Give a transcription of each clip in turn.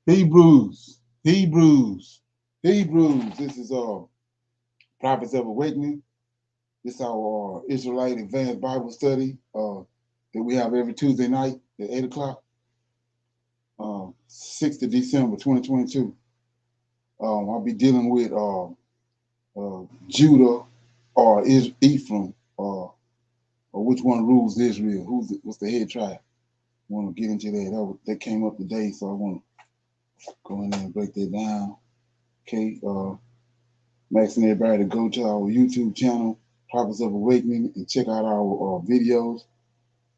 Hebrews, Hebrews, Hebrews. This is Prophets of Awakening. This is our Israelite Advanced Bible Study that we have every Tuesday night at 8 o'clock, 6th of December, 2022. I'll be dealing with Judah or Ephraim, or which one rules Israel. What's the head tribe? I want to get into that. That came up today, so I want to go in there and break that down. Okay. I'm asking everybody to go to our YouTube channel, Prophets of Awakening, and check out our videos.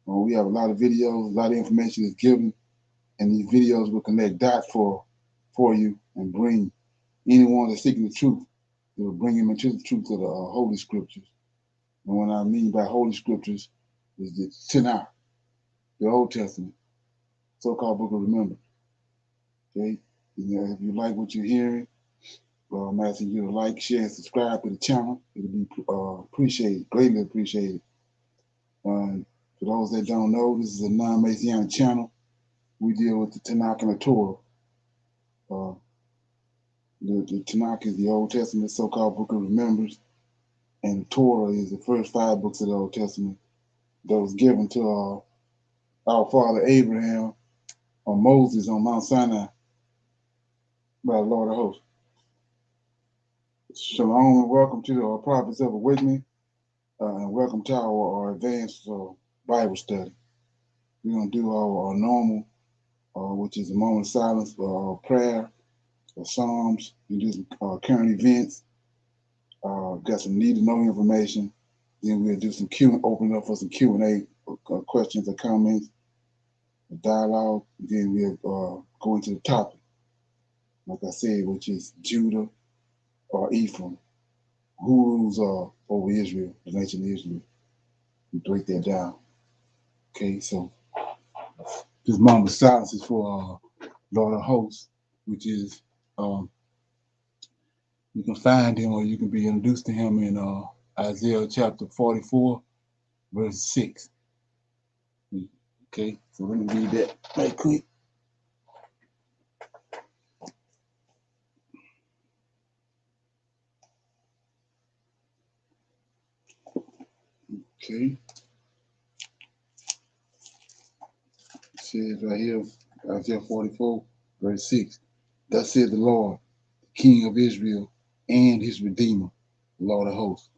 We have a lot of videos, a lot of information is given, and these videos will connect dots for you and bring anyone that's seeking the truth. It will bring him into the truth of the Holy Scriptures. And what I mean by Holy Scriptures is the Tanakh, the Old Testament, so-called Book of Remembrance. Okay, if you like what you're hearing, I'm asking you to like, share, and subscribe to the channel. It'll be appreciated, greatly appreciated. For those that don't know, this is a non-Messianic channel. We deal with the Tanakh and the Torah. The Tanakh is the Old Testament, so-called Book of Remembrance, and the Torah is the first 5 books of the Old Testament that was given to our father Abraham or Moses on Mount Sinai by the Lord of Hosts. Shalom and welcome to the Prophets of Awakening, and welcome to our advanced Bible study. We're going to do our normal, which is a moment of silence, prayer, Psalms. We do some current events, got some need to know information. Then we'll do some open up for some Q&A, questions or comments, a dialogue. Then we'll go into the topic, like I said, which is Judah or Ephraim. Who rules over Israel, the nation of Israel? We break that down. Okay, so this moment of silence is for Lord of Hosts, which is you can find him or you can be introduced to him in Isaiah chapter 44, verse 6. Okay, so let me read that right quick. Okay, it says right here, Isaiah 44, verse 6. Thus said the Lord, the King of Israel and his Redeemer, the Lord of Hosts.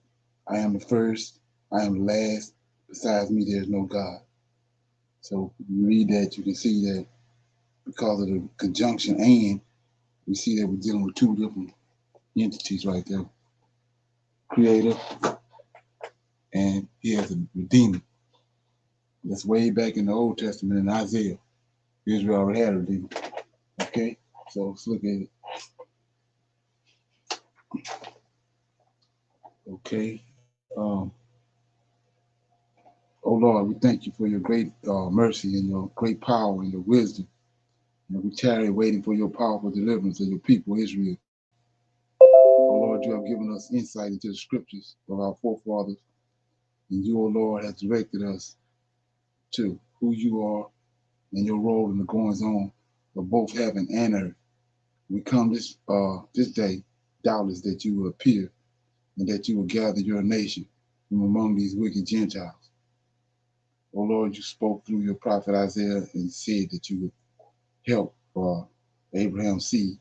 I am the first, I am the last. Besides me, there is no God. So you read that, you can see that because of the conjunction and, we see that we're dealing with two different entities right there. Creator and he has a redeemer. That's way back in the Old Testament in Isaiah. Israel already had a redeemer. Okay, so let's look at it. Okay. Oh Lord, we thank you for your great mercy and your great power and your wisdom. And we tarry waiting for your powerful deliverance of your people, Israel. Oh Lord, you have given us insight into the scriptures of our forefathers. And you, oh Lord, has directed us to who you are and your role in the goings on of both heaven and earth. We come this day, doubtless that you will appear and that you will gather your nation from among these wicked Gentiles. Oh Lord, you spoke through your prophet Isaiah and said that you would help Abraham's seed,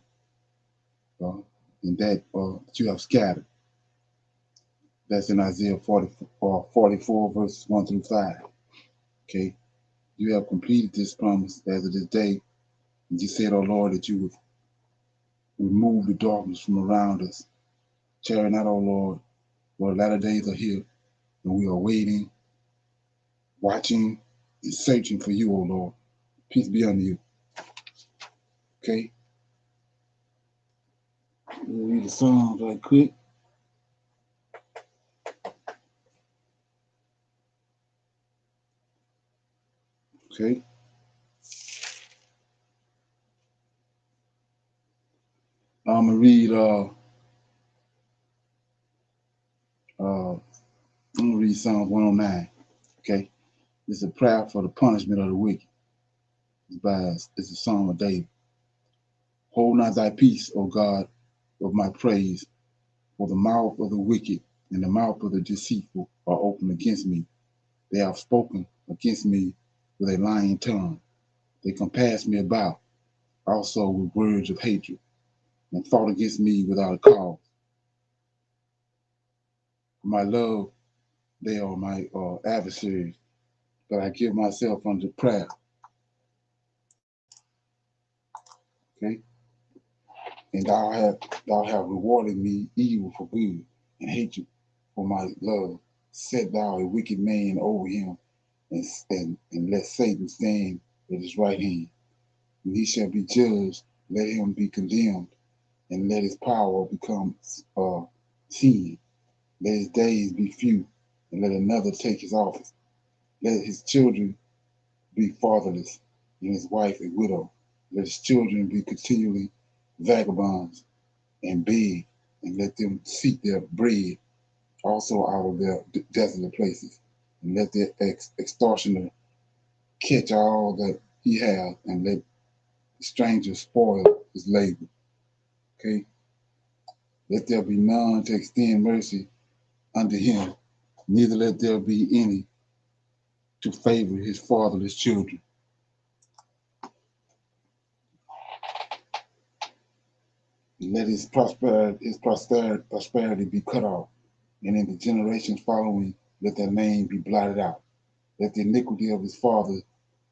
and that you have scattered. That's in Isaiah 44, verses 1 through 5. Okay, you have completed this promise as of this day. And you said, oh Lord, that you would remove the darkness from around us. Tarry not, oh Lord, for the latter days are here, and we are waiting, watching, and searching for you, oh Lord. Peace be unto you. Okay? We'll read the Psalms right quick. Okay? I'm gonna read Psalm 109. Okay? It's a prayer for the punishment of the wicked. It's a Psalm of David. Hold not thy peace, O God, of my praise, for the mouth of the wicked and the mouth of the deceitful are open against me. They have spoken against me with a lying tongue. They compassed me about also with words of hatred, and fought against me without a cause. For my love, they are my adversaries, but I give myself unto prayer. Okay, and thou have rewarded me evil for good, and hatred for my love. Set thou a wicked man over him, and let Satan stand at his right hand. When he shall be judged, let him be condemned, and let his power become seen. Let his days be few, and let another take his office. Let his children be fatherless, and his wife a widow. Let his children be continually vagabonds and beg, and let them seek their bread also out of their desolate places. And let the extortioner catch all that he has, and let the stranger spoil his labor. Okay? Let there be none to extend mercy unto him, neither let there be any to favor his fatherless children. Let his prosperity be cut off, and in the generations following, let their name be blotted out. Let the iniquity of his father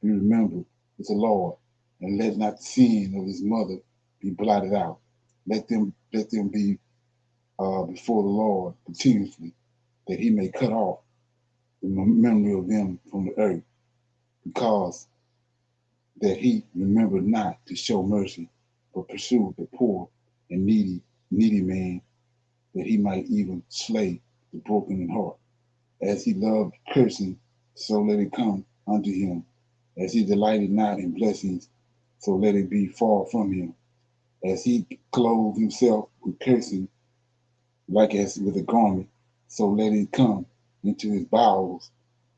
be remembered with the Lord, and let not the sin of his mother be blotted out. Let them be before the Lord continuously, that he may cut off the memory of them from the earth, because that he remembered not to show mercy, but pursued the poor and needy man, that he might even slay the broken in heart. As he loved cursing, so let it come unto him. As he delighted not in blessings, so let it be far from him. As he clothed himself with cursing, like as with a garment, so let it come into his bowels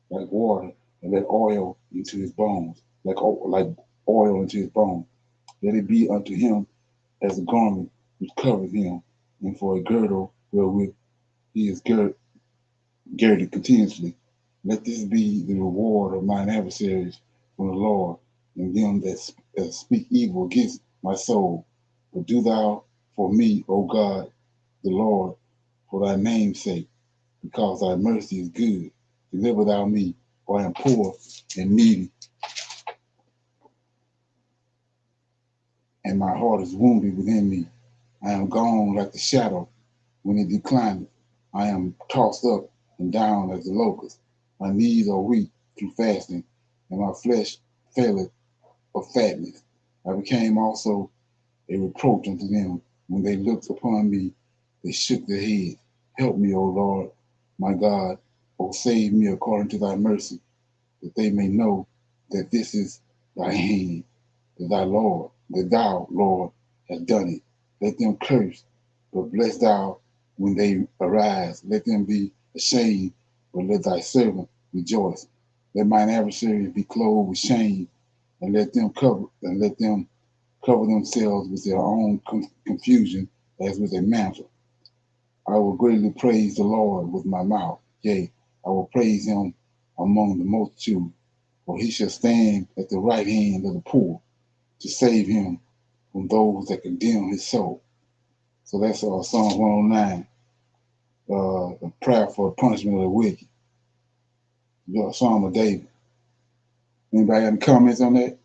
like water, and let oil into his bones, like oil into his bones. Let it be unto him as a garment which covers him, and for a girdle wherewith he is girded continuously. Let this be the reward of mine adversaries from the Lord, and them that speak evil against my soul. But do thou for me, O God, the Lord, for thy name's sake, because thy mercy is good. Deliver thou me, for I am poor and needy, and my heart is wounded within me. I am gone like the shadow when it declineth. I am tossed up and down as the locust. My knees are weak through fasting, and my flesh faileth of fatness. I became also a reproach unto them. When they looked upon me, they shook their heads. Help me, O Lord, my God. O save me according to thy mercy, that they may know that this is thy hand, that thou, Lord, hast done it. Let them curse, but bless thou when they arise. Let them be ashamed, but let thy servant rejoice. Let mine adversaries be clothed with shame, and let them cover themselves with their own confusion as with a mantle. I will greatly praise the Lord with my mouth. Yea, I will praise him among the multitude, for he shall stand at the right hand of the poor to save him from those that condemn his soul. So that's Psalms 109, a prayer for the punishment of the wicked. Psalm of David. Anybody have any comments on that?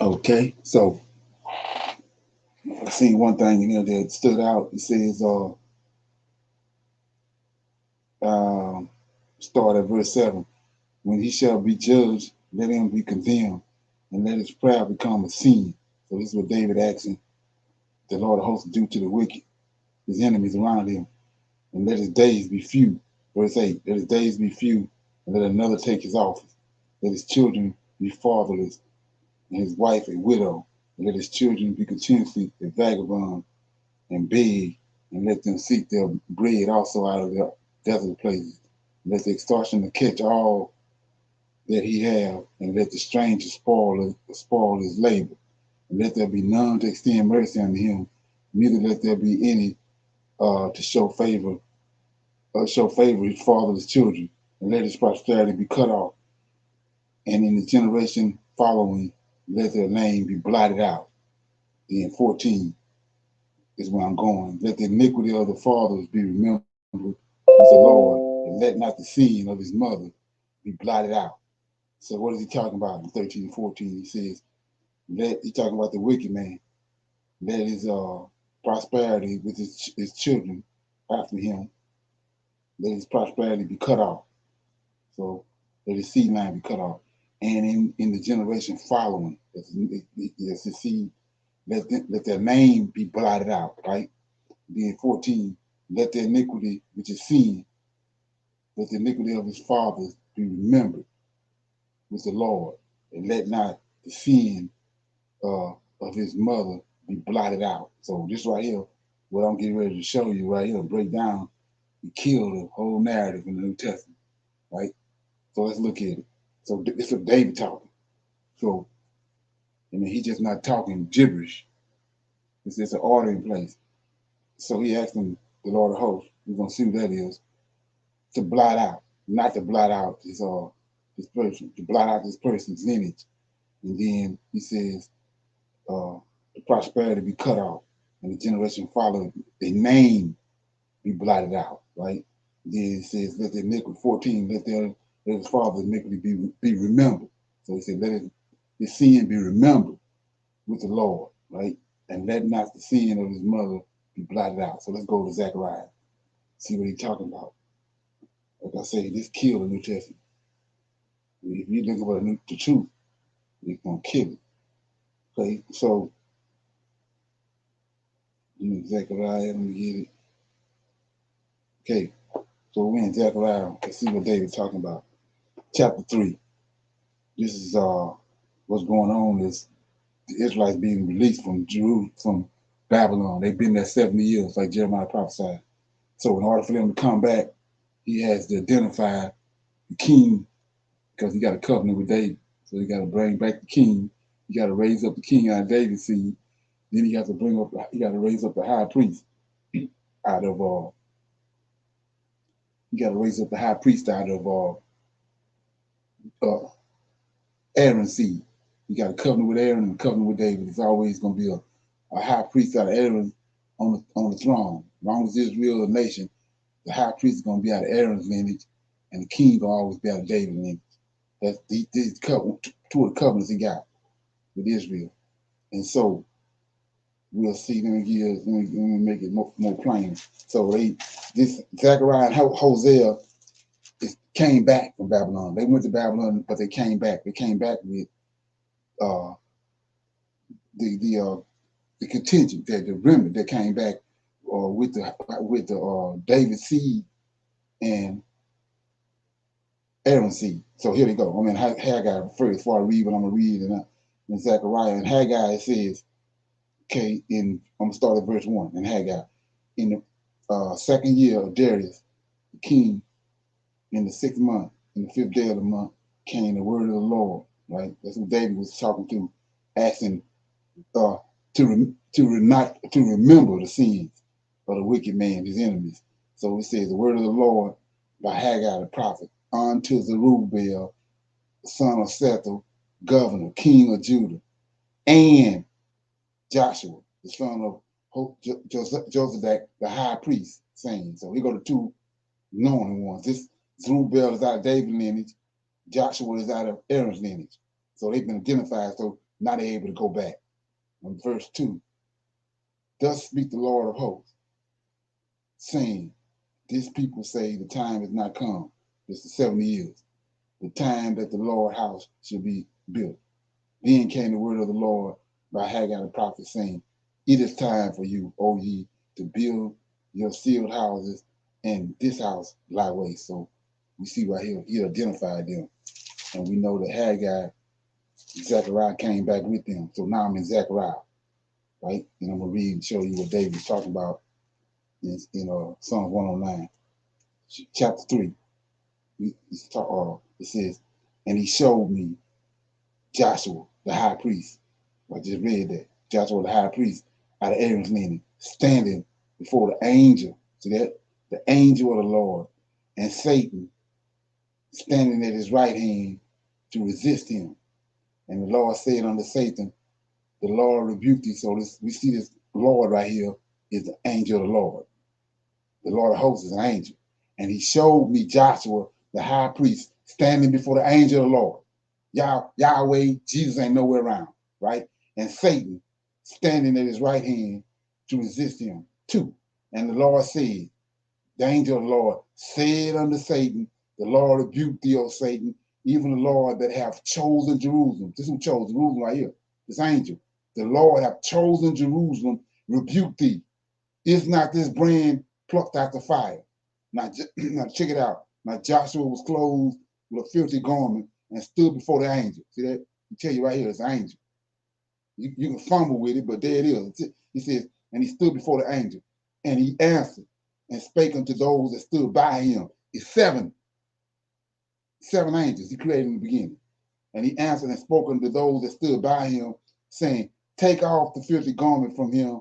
Okay, so I seen one thing in here that stood out. It says, start at verse 7. When he shall be judged, let him be condemned, and let his prayer become a sin. So this is what David asking the Lord of hosts to do to the wicked, his enemies around him, and let his days be few. Verse 8, let his days be few, and let another take his office. Let his children be fatherless, and his wife a widow, and let his children be continuously a vagabond and beg, and let them seek their bread also out of their desolate places. Let the extortioner catch all that he have, and let the stranger spoil his labor. And let there be none to extend mercy unto him, neither let there be any to show favor his father's children, and let his posterity be cut off. And in the generation following, let their name be blotted out. Then 14 is where I'm going. Let the iniquity of the fathers be remembered with the Lord, and let not the sin of his mother be blotted out. So what is he talking about in 13 and 14? He says, he's talking about the wicked man. Let his prosperity with his children after him, let his prosperity be cut off. So let his seed line be cut off. And in the generation following, as his seed, let their name be blotted out, right? Then 14, let the iniquity, which is sin, let the iniquity of his fathers be remembered with the Lord, and let not the sin of his mother be blotted out. So this right here, what I'm getting ready to show you right here, break down and kill the whole narrative in the New Testament, right? So let's look at it. So this is David talking. So, I mean, he's just not talking gibberish. It's an order in place. So he asked him, the Lord of hosts, we're going to see what that is, to blot out, not to blot out this person, to blot out this person's lineage. And then he says, the prosperity be cut off, and the generation followed, the name be blotted out, right? Then it says, let the iniquity, 14, let his father's iniquity be remembered. So he said, let his sin be remembered with the Lord, right? And let not the sin of his mother be blotted out. So let's go to Zechariah, see what he's talking about. Like I say, this killed the New Testament. If you look about the truth, it's going to kill it. Okay, so Zechariah, let me get it. Okay, so we're in Zechariah. Let's see what David's talking about. Chapter 3. This is what's going on is the Israelites being released from Jerusalem, from Babylon. They've been there 70 years, like Jeremiah prophesied. So in order for them to come back, he has to identify the king, because he got a covenant with David. So he got to bring back the king. He got to raise up the king out of David's seed. Then he got to raise up the high priest out of he got to raise up the high priest out of Aaron's seed. You got a covenant with Aaron and a covenant with David. It's always going to be a high priest out of Aaron on the throne. As long as Israel is a nation, the high priest is going to be out of Aaron's lineage, and the king will always be out of David's lineage. That's these two of the covenants he got with Israel. And so we'll see them years. Let me make it more plain. So this Zechariah and Hosea came back from Babylon. They went to Babylon, but they came back. They came back with the contingent, the remnant that came back with the David seed and Aaron seed. So here we go. I mean, Haggai first, before I read what I'm going to read in Zechariah. And Haggai, it says, okay, I'm going to start at verse 1 in Haggai. In the second year of Darius, the king, in the 6th month, in the 5th day of the month, came the word of the Lord, right? That's what David was talking to, asking to remember the sins of the wicked man, his enemies. So it says, the word of the Lord by Haggai the prophet, unto Zerubbabel, son of Sethel, governor, king of Judah, and Joshua, the son of Josadak, the high priest, saying. So we go to two known ones. This Zerubbabel is out of David's lineage. Joshua is out of Aaron's lineage. So they've been identified, so now they're able to go back. In verse 2, thus speak the Lord of hosts, saying, this people say the time has not come. This is 70 years. The time that the Lord's house should be built. Then came the word of the Lord by Haggai the prophet, saying, it is time for you, O ye, to build your sealed houses, and this house lie waste. So we see right here, he identified them. And we know that Haggai, Zechariah came back with them. So now I'm in Zechariah, right? And I'm going to read and show you what David was talking about in Psalm 109, chapter 3. It says, And he showed me Joshua, the high priest. I just read that. Joshua, the high priest, out of Aaron's lineage, standing before the angel. See that? The angel of the Lord. And Satan standing at his right hand to resist him. And the Lord said unto Satan, the Lord rebuked thee. So we see this Lord right here is the angel of the Lord. The Lord of hosts is an angel. And he showed me Joshua, the high priest, standing before the angel of the Lord. Yahweh, Jesus ain't nowhere around, right? And Satan standing at his right hand to resist him, too. And the Lord said, the angel of the Lord said unto Satan, the Lord rebuked thee, O Satan, even the Lord that hath chosen Jerusalem. This is who chose Jerusalem right here, this angel. The Lord hath chosen Jerusalem, rebuke thee. Is not this brand plucked out the fire? Now check it out. Now Joshua was clothed with a filthy garment and stood before the angel. See that? He tell you right here, it's an angel. You can fumble with it, but there it is. He says, and he stood before the angel, and he answered and spake unto those that stood by him. It's seven angels he created in the beginning. And he answered and spoke unto those that stood by him, saying, take off the filthy garment from him.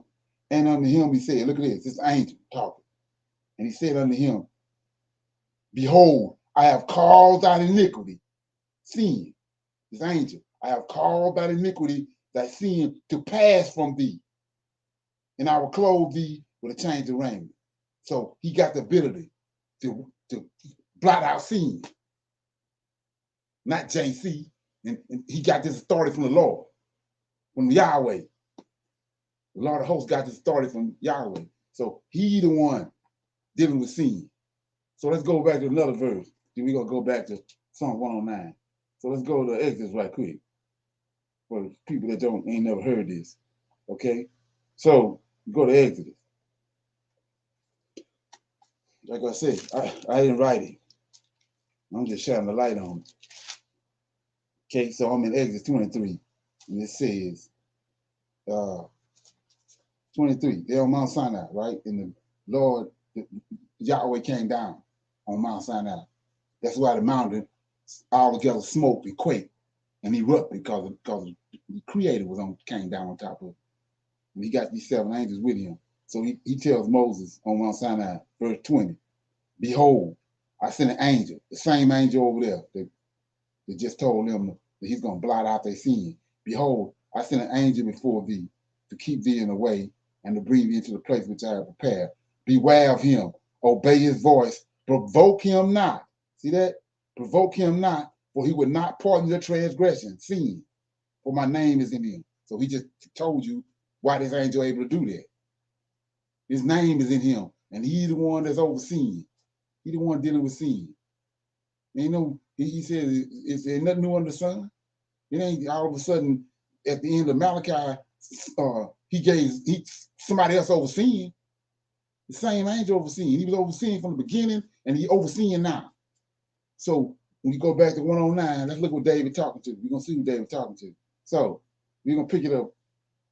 And unto him he said, look at this angel talking. And he said unto him, behold, I have called thy iniquity, sin. This angel, I have called thy iniquity, thy sin, to pass from thee. And I will clothe thee with a change of raiment. So he got the ability to blot out sin. Not JC. And he got this authority from the Lord, from Yahweh. The Lord of hosts got this authority from Yahweh. So he the one dealing with sin. So let's go back to another verse. Then we're going to go back to Psalm 109. So let's go to Exodus right quick for people that ain't never heard this. Okay? So go to Exodus. Like I said, I didn't write it. I'm just shining the light on it. Okay, so I'm in Exodus 23. And it says, 23, they're on Mount Sinai, right? And the Lord, Yahweh came down on Mount Sinai. That's why the mountain all together smoked and quaked and erupted because the Creator came down on top of it. And he got these seven angels with him. So he tells Moses on Mount Sinai, verse 20, behold, I sent an angel, the same angel over there that just told them that he's going to blot out their sin. Behold, I sent an angel before thee to keep thee in the way and to bring thee into the place which I have prepared. Beware of him, obey his voice, provoke him not. See that? Provoke him not, for he would not pardon your transgression, sin, for my name is in him. So he just told you why this angel able to do that. His name is in him, and he's the one that's overseeing. He's the one dealing with sin. And he says, is there nothing new under the sun? It ain't all of a sudden at the end of Malachi, somebody else overseeing. The same angel overseeing. He was overseeing from the beginning, and he overseeing now. So when you go back to 109, let's look what David talking to. We're gonna see who David talking to. So we're gonna pick it up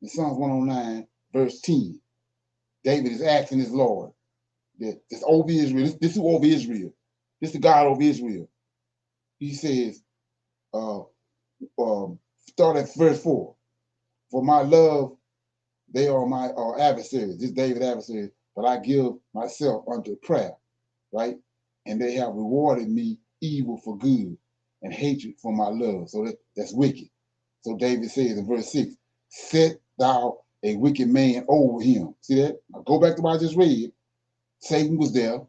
in Psalms 109, verse 10. David is asking his Lord that's over Israel. This is over Israel. This is the God over Israel. He says, start at verse 4. For my love, they are my adversaries. This David adversary, but I give myself unto prayer, right? And they have rewarded me evil for good and hatred for my love. So that's wicked. So David says in verse 6, set thou a wicked man over him. See that? Now go back to what I just read. Satan was there.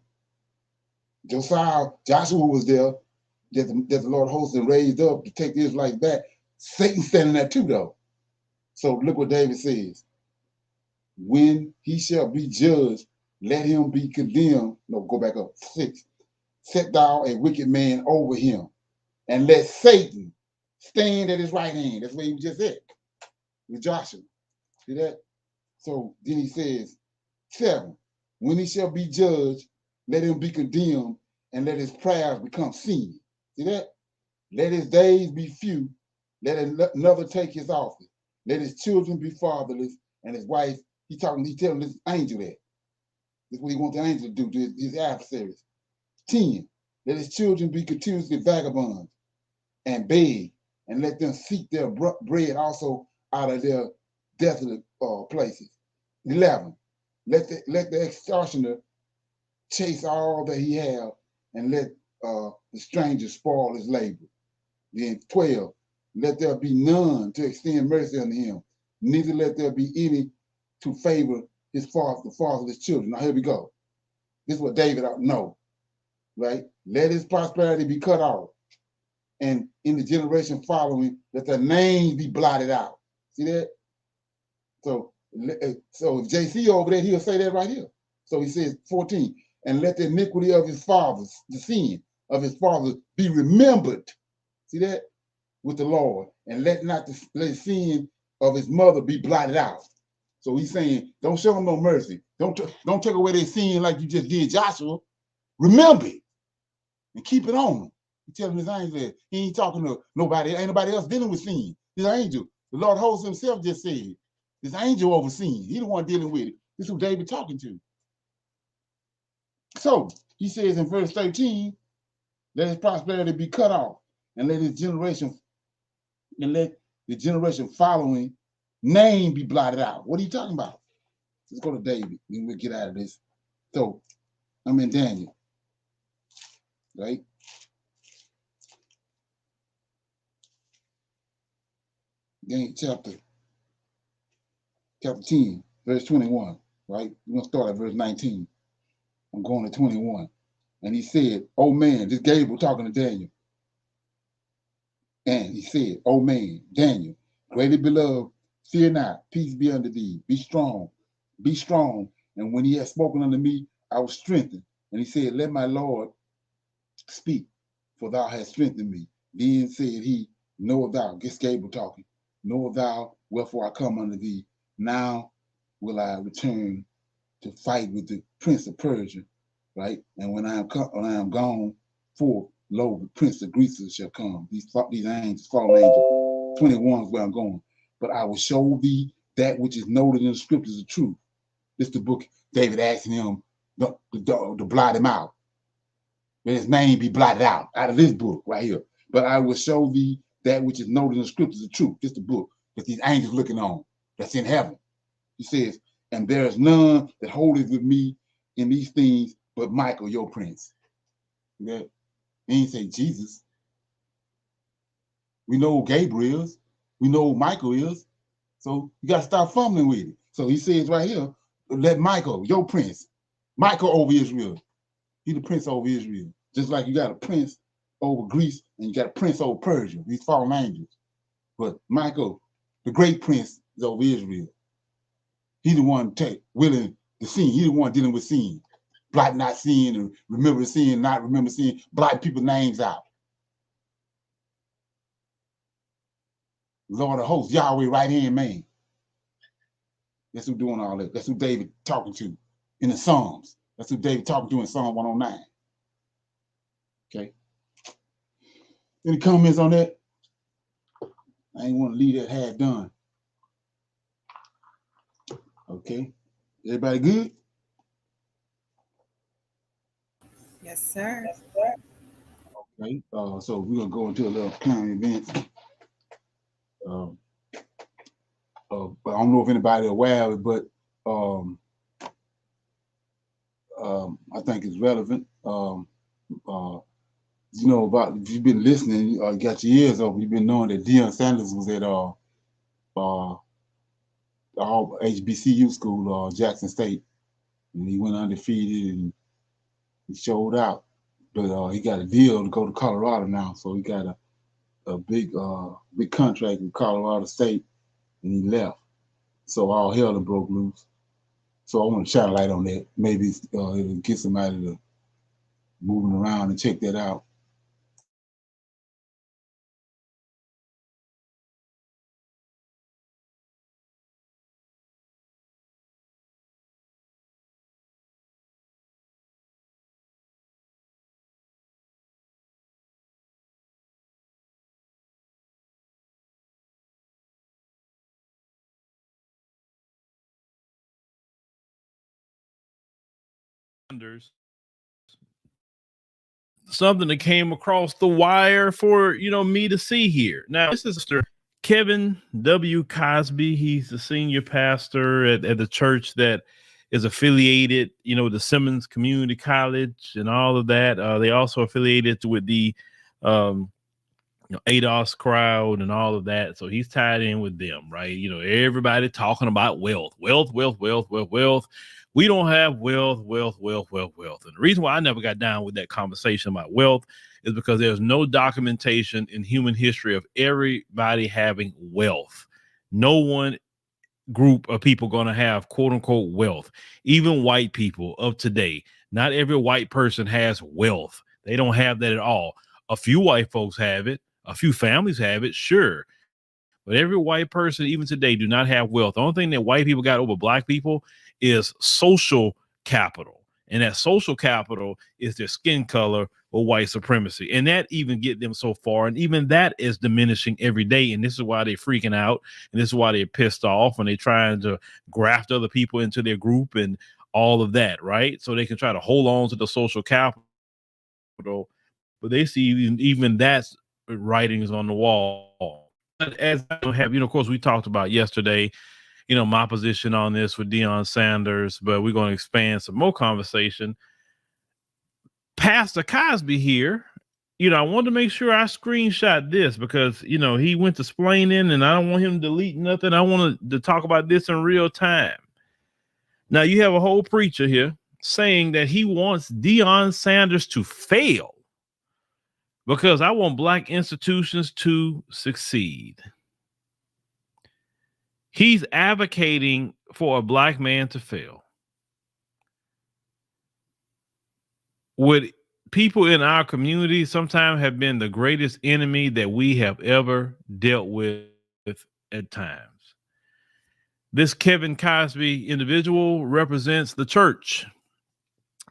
Joshua was there. That the Lord hosted and raised up to take the Israelites back. Satan standing there too, though. So look what David says. When he shall be judged, let him be condemned. No, go back up. 6. Set thou a wicked man over him, and let Satan stand at his right hand. That's what he just said with Joshua. See that? So then he says, 7. When he shall be judged, let him be condemned, and let his prayers become sin. See that? Let his days be few. Let another take his office. Let his children be fatherless, and his wife. He telling this angel that. That's what he wants the angel to do to his adversaries. 10. Let his children be continuously vagabonds. and beg, and let them seek their bread also out of their desolate places. 11, let the extortioner chase all that he have, and let the stranger spoil his labor. Then 12, let there be none to extend mercy unto him, neither let there be any to favor the fatherless children. Now here we go. This is what David ought to know, right? Let his prosperity be cut off, and in the generation following, let their names be blotted out. See that? So if JC over there, he'll say that right here. So he says 14, and let the iniquity of his fathers, the sin of his fathers, be remembered. See that? With the Lord, and let not the sin of his mother be blotted out. So he's saying, don't show them no mercy. Don't take away their sin like you just did Joshua. Remember it and keep it on them. He telling his angel that he ain't talking to nobody, ain't nobody else dealing with sin. His angel, the Lord hosts himself just said, this angel over sin. He the one dealing with it. This is who David talking to. So he says in verse 13, let his prosperity be cut off, and let his generation, and let the generation following name be blotted out. What are you talking about? Let's go to David, then we'll get out of this. So I'm in Daniel, right? Daniel chapter 10, verse 21, right? We're gonna start at verse 19. I'm going to 21. And he said, oh man, this Gabriel talking to Daniel. And he said, oh man, Daniel, greatly beloved, fear not, peace be unto thee, be strong. And when he had spoken unto me, I was strengthened. And he said, let my Lord speak, for thou hast strengthened me. Then said he, knowest thou, get Gabriel talking, knowest thou wherefore I come unto thee. Now will I return to fight with the prince of Persia, right? And when I am gone forth, lo, the prince of Greece shall come. These angels, fallen angels. 21 is where I'm going. But I will show thee that which is noted in the scriptures of truth. This is the book David asking him to blot him out. Let his name be blotted out of this book right here. But I will show thee that which is noted in the scriptures of truth. This is the book that these angels looking on, that's in heaven. He says, and there is none that holdeth with me in these things but Michael, your prince. That he ain't say Jesus. We know who Gabriel is. We know who Michael is. So you got to stop fumbling with it. So he says right here, let Michael, your prince, Michael over Israel. He the prince over Israel. Just like you got a prince over Greece and you got a prince over Persia, these fallen angels. But Michael, the great prince, is over Israel. He the one willing to sin. He the one dealing with sin. Blot not sin and remember sin, not remember sin. Blot people's names out. Lord of hosts, Yahweh, right-hand man. That's who doing all that. That's who David talking to in the Psalms. That's who David talking to in Psalm 109. Okay. Any comments on that? I ain't want to leave that half done. Okay. Everybody good? Yes, sir. Okay. So we're gonna go into a little current events. But I don't know if anybody aware of it, but I think it's relevant. You know, about if you've been listening, got your ears open, you've been knowing that Deion Sanders was at HBCU school, Jackson State, and he went undefeated and he showed out. But he got a deal to go to Colorado now, so he got a big contract with Colorado State, and he left. So all hell broke loose. So I want to shine a light on that. Maybe it'll get somebody to moving around and check that out. something that came across the wire for me to see here. Now, this is Mr. Kevin W. Cosby. He's the senior pastor at the church that is affiliated, with the Simmons Community College and all of that. They also affiliated with the ADOS crowd and all of that. So he's tied in with them, right? Everybody talking about wealth. We don't have wealth. And the reason why I never got down with that conversation about wealth is because there's no documentation in human history of everybody having wealth. No one group of people going to have quote unquote wealth. Even white people of today, not every white person has wealth. They don't have that at all. A few white folks have it. A few families have it, sure. But every white person, even today, do not have wealth. The only thing that white people got over black people is social capital. And that social capital is their skin color or white supremacy. And that even get them so far. And even that is diminishing every day. And this is why they're freaking out. And this is why they're pissed off. And they're trying to graft other people into their group and all of that, right? So they can try to hold on to the social capital. But they see even that's writings on the wall. As I have, of course, we talked about yesterday, my position on this with Deion Sanders, but we're going to expand some more conversation. Pastor Cosby here, I wanted to make sure I screenshot this because, he went to explaining and I don't want him to delete nothing. I wanted to talk about this in real time. Now, you have a whole preacher here saying that he wants Deion Sanders to fail because I want black institutions to succeed. He's advocating for a black man to fail. What people in our community sometimes have been the greatest enemy that we have ever dealt with at times. This Kevin Cosby individual represents the church.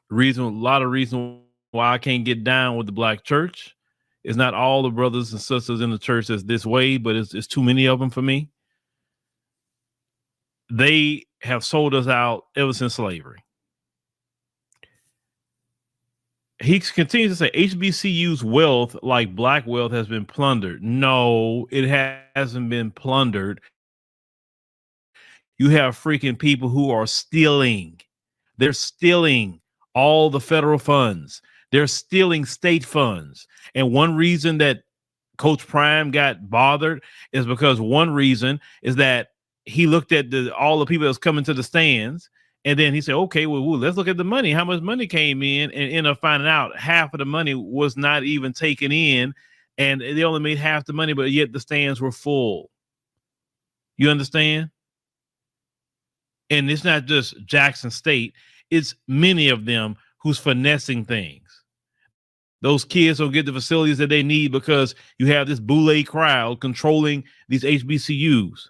A lot of reason why I can't get down with the black church. It's not all the brothers and sisters in the church that's this way, but it's too many of them for me. They have sold us out ever since slavery. He continues to say HBCU's wealth, like black wealth, has been plundered. No, it hasn't been plundered. You have freaking people who are stealing. They're stealing all the federal funds. They're stealing state funds. And one reason that Coach Prime got bothered is because one reason is that he looked at all the people that's coming to the stands, and then he said, okay, well, let's look at the money. How much money came in, and ended up finding out half of the money was not even taken in, and they only made half the money, but yet the stands were full. You understand? And it's not just Jackson State. It's many of them who's finessing things. Those kids don't get the facilities that they need because you have this boule crowd controlling these HBCUs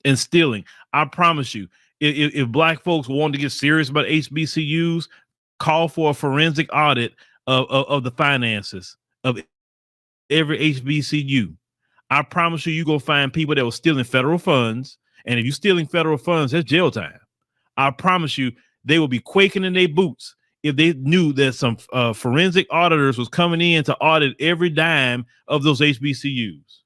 and stealing. I promise you, if black folks want to get serious about HBCUs, call for a forensic audit of the finances of every HBCU. I promise you, go find people that were stealing federal funds. And if you're stealing federal funds, that's jail time. I promise you, they will be quaking in their boots if they knew that some forensic auditors was coming in to audit every dime of those HBCUs.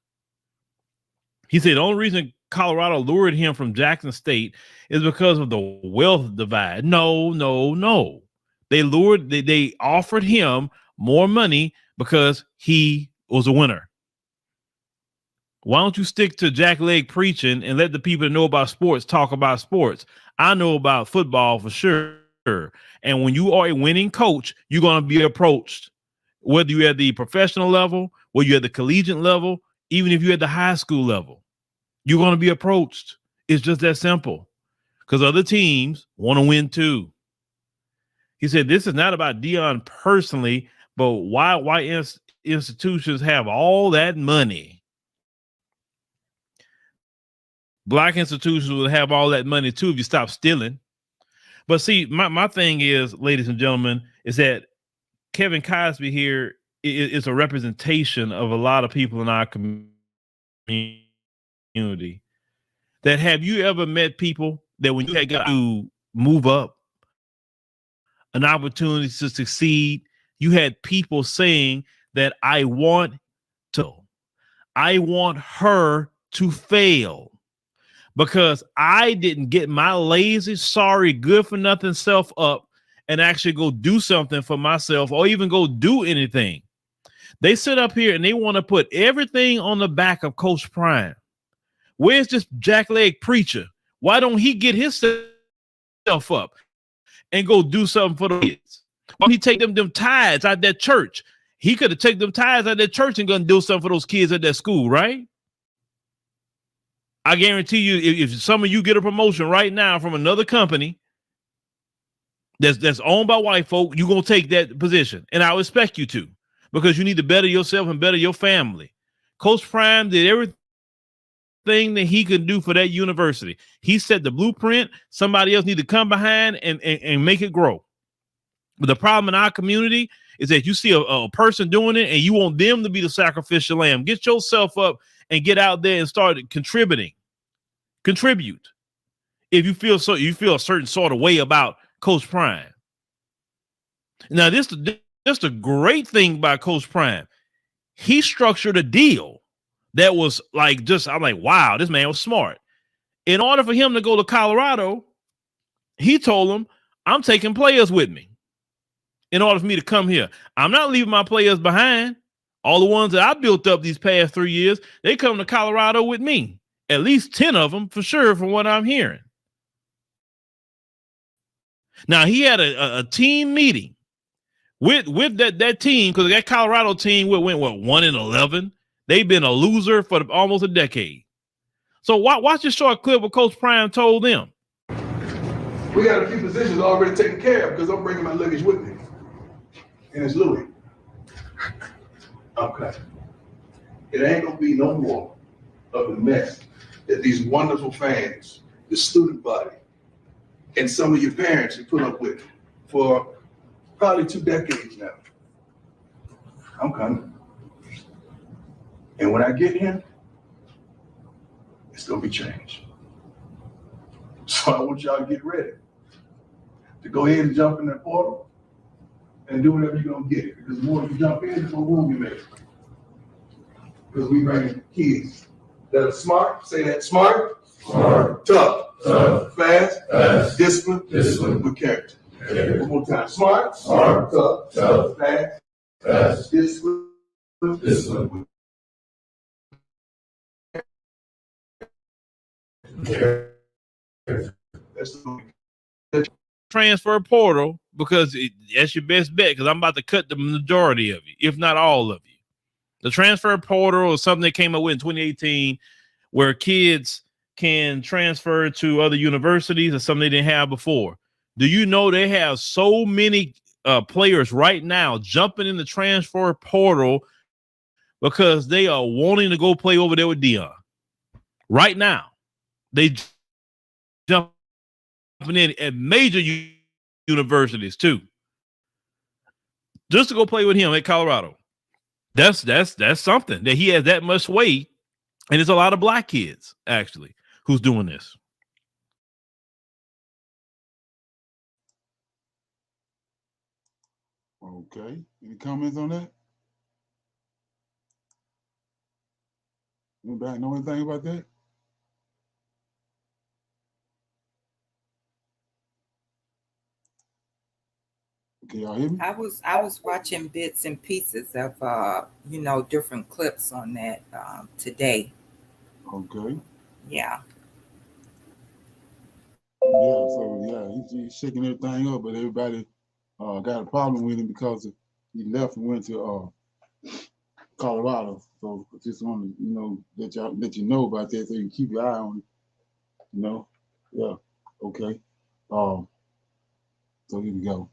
He said the only reason Colorado lured him from Jackson State is because of the wealth divide. No. They offered him more money because he was a winner. Why don't you stick to jackleg preaching and let the people that know about sports talk about sports? I know about football for sure. And when you are a winning coach, you're going to be approached, whether you're at the professional level, whether you're at the collegiate level, even if you're at the high school level, you're going to be approached. It's just that simple because other teams want to win too. He said, this is not about Deion personally, but why institutions have all that money. Black institutions will have all that money too if you stop stealing. But see, my thing is, ladies and gentlemen, is that Kevin Cosby here is a representation of a lot of people in our community. That have you ever met people that when you had got to move up, an opportunity to succeed, you had people saying that I want her to fail because I didn't get my lazy, sorry, good for nothing self up and actually go do something for myself or even go do anything. They sit up here and they want to put everything on the back of Coach Prime. Where's this jackleg preacher? Why don't he get himself up and go do something for the kids? Why don't he take them tithes out that church? He could have taken them tithes out that church and gonna do something for those kids at that school, right? I guarantee you, if some of you get a promotion right now from another company that's owned by white folk, you're gonna take that position, and I expect you to, because you need to better yourself and better your family. Coach Prime did everything that he could do for that university. He set the blueprint. Somebody else need to come behind and make it grow. But the problem in our community is that you see a person doing it and you want them to be the sacrificial lamb. Get yourself up and get out there and start contributing. Contribute. If you feel a certain sort of way about Coach Prime. Now, this the great thing about Coach Prime. He structured a deal that was like I'm like, wow, this man was smart. In order for him to go to Colorado, he told him, I'm taking players with me. In order for me to come here, I'm not leaving my players behind. All the ones that I built up these past 3 years, they come to Colorado with me. At least 10 of them for sure, from what I'm hearing. Now, he had a team meeting with that team, because that Colorado team went 1-11. They've been a loser for almost a decade. So watch this short clip what Coach Prime told them. We got a few positions already taken care of because I'm bringing my luggage with me. And it's Louis. Okay. It ain't gonna be no more of the mess that these wonderful fans, the student body, and some of your parents have put up with for probably 2 decades now. I'm coming. And when I get here, it's gonna be changed. So I want y'all to get ready to go ahead and jump in that portal and do whatever you're gonna get. Because the more you jump in, the more room you make. Because we bring kids that are smart, say that, smart, tough, fast, disciplined, with character. One more time, smart, tough, fast, disciplined. That's the transfer portal, because that's your best bet, because I'm about to cut the majority of you, if not all of you. The transfer portal is something that came up with in 2018 where kids can transfer to other universities, or something they didn't have before. Do you know they have so many players right now jumping in the transfer portal because they are wanting to go play over there with Dion? Right now, they jumping in at major universities too, just to go play with him at Colorado. That's something that he has that much weight, and there's a lot of black kids actually who's doing this. Okay. Any comments on that? Anybody know anything about that? Okay, y'all hear me? I was watching bits and pieces of different clips on that today. Okay. Yeah. Yeah, so yeah, he's shaking everything up, but everybody got a problem with him because he left and went to Colorado. So I just want to, let you know about that so you can keep your eye on it. Yeah. Okay. So here we go.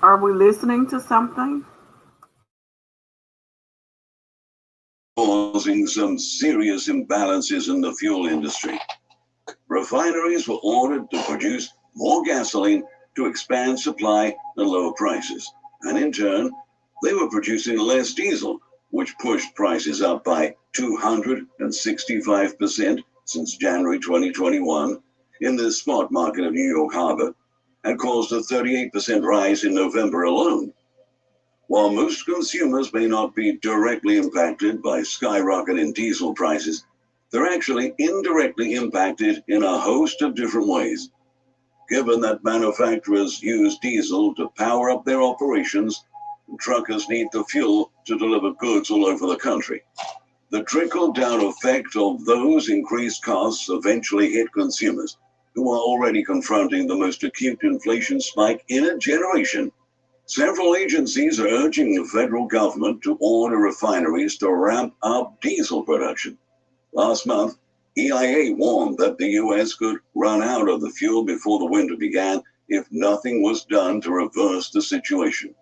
Are we listening to something? Causing some serious imbalances in the fuel industry. Refineries were ordered to produce more gasoline to expand supply and lower prices. And in turn, they were producing less diesel, which pushed prices up by 265% since January 2021 in the spot market of New York Harbor, and caused a 38% rise in November alone. While most consumers may not be directly impacted by skyrocketing diesel prices, they're actually indirectly impacted in a host of different ways. Given that manufacturers use diesel to power up their operations, and truckers need the fuel to deliver goods all over the country, the trickle-down effect of those increased costs eventually hit consumers, who are already confronting the most acute inflation spike in a generation. Several agencies are urging the federal government to order refineries to ramp up diesel production. Last month, EIA warned that the U.S. could run out of the fuel before the winter began if nothing was done to reverse the situation.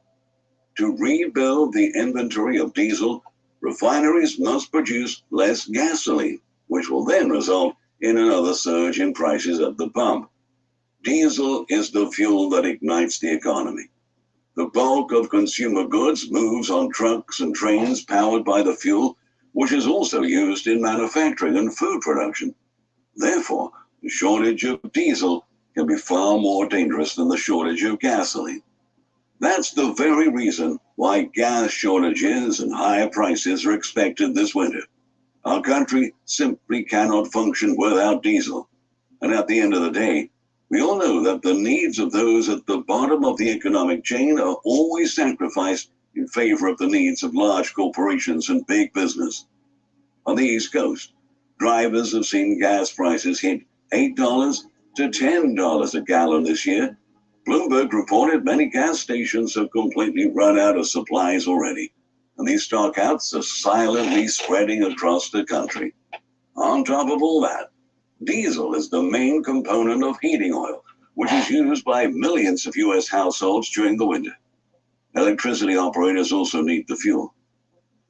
To rebuild the inventory of diesel, refineries must produce less gasoline, which will then result in another surge in prices at the pump. Diesel is the fuel that ignites the economy. The bulk of consumer goods moves on trucks and trains powered by the fuel, which is also used in manufacturing and food production. Therefore, the shortage of diesel can be far more dangerous than the shortage of gasoline. That's the very reason why gas shortages and higher prices are expected this winter. Our country simply cannot function without diesel. And at the end of the day, we all know that the needs of those at the bottom of the economic chain are always sacrificed in favor of the needs of large corporations and big business. On the East Coast, drivers have seen gas prices hit $8 to $10 a gallon this year. Bloomberg reported many gas stations have completely run out of supplies already, and these stockouts are silently spreading across the country. On top of all that, diesel is the main component of heating oil, which is used by millions of U.S. households during the winter. Electricity operators also need the fuel.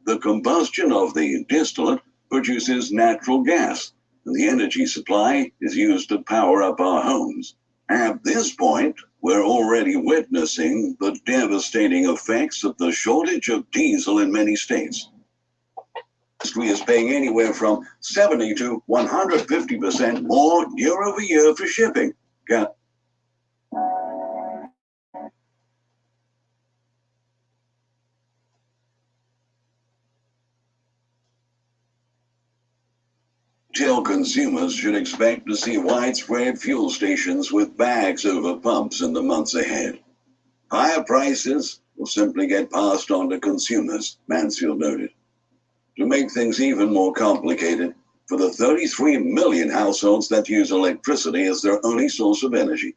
The combustion of the distillate produces natural gas, and the energy supply is used to power up our homes. At this point, we're already witnessing the devastating effects of the shortage of diesel in many states. Industry is paying anywhere from 70 to 150% more year over year for shipping. Retail consumers should expect to see widespread fuel stations with bags over pumps in the months ahead. Higher prices will simply get passed on to consumers, Mansfield noted. To make things even more complicated, for the 33 million households that use electricity as their only source of energy,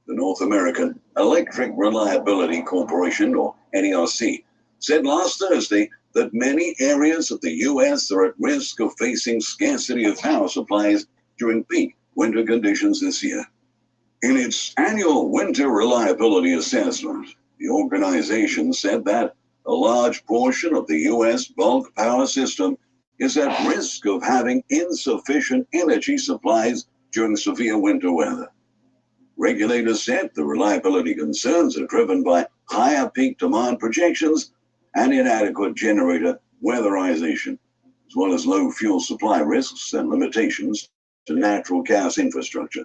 the North American Electric Reliability Corporation, or NERC, said last Thursday that many areas of the U.S. are at risk of facing scarcity of power supplies during peak winter conditions this year. In its annual winter reliability assessment, the organization said that a large portion of the U.S. bulk power system is at risk of having insufficient energy supplies during severe winter weather. Regulators said the reliability concerns are driven by higher peak demand projections and inadequate generator weatherization, as well as low fuel supply risks and limitations to natural gas infrastructure.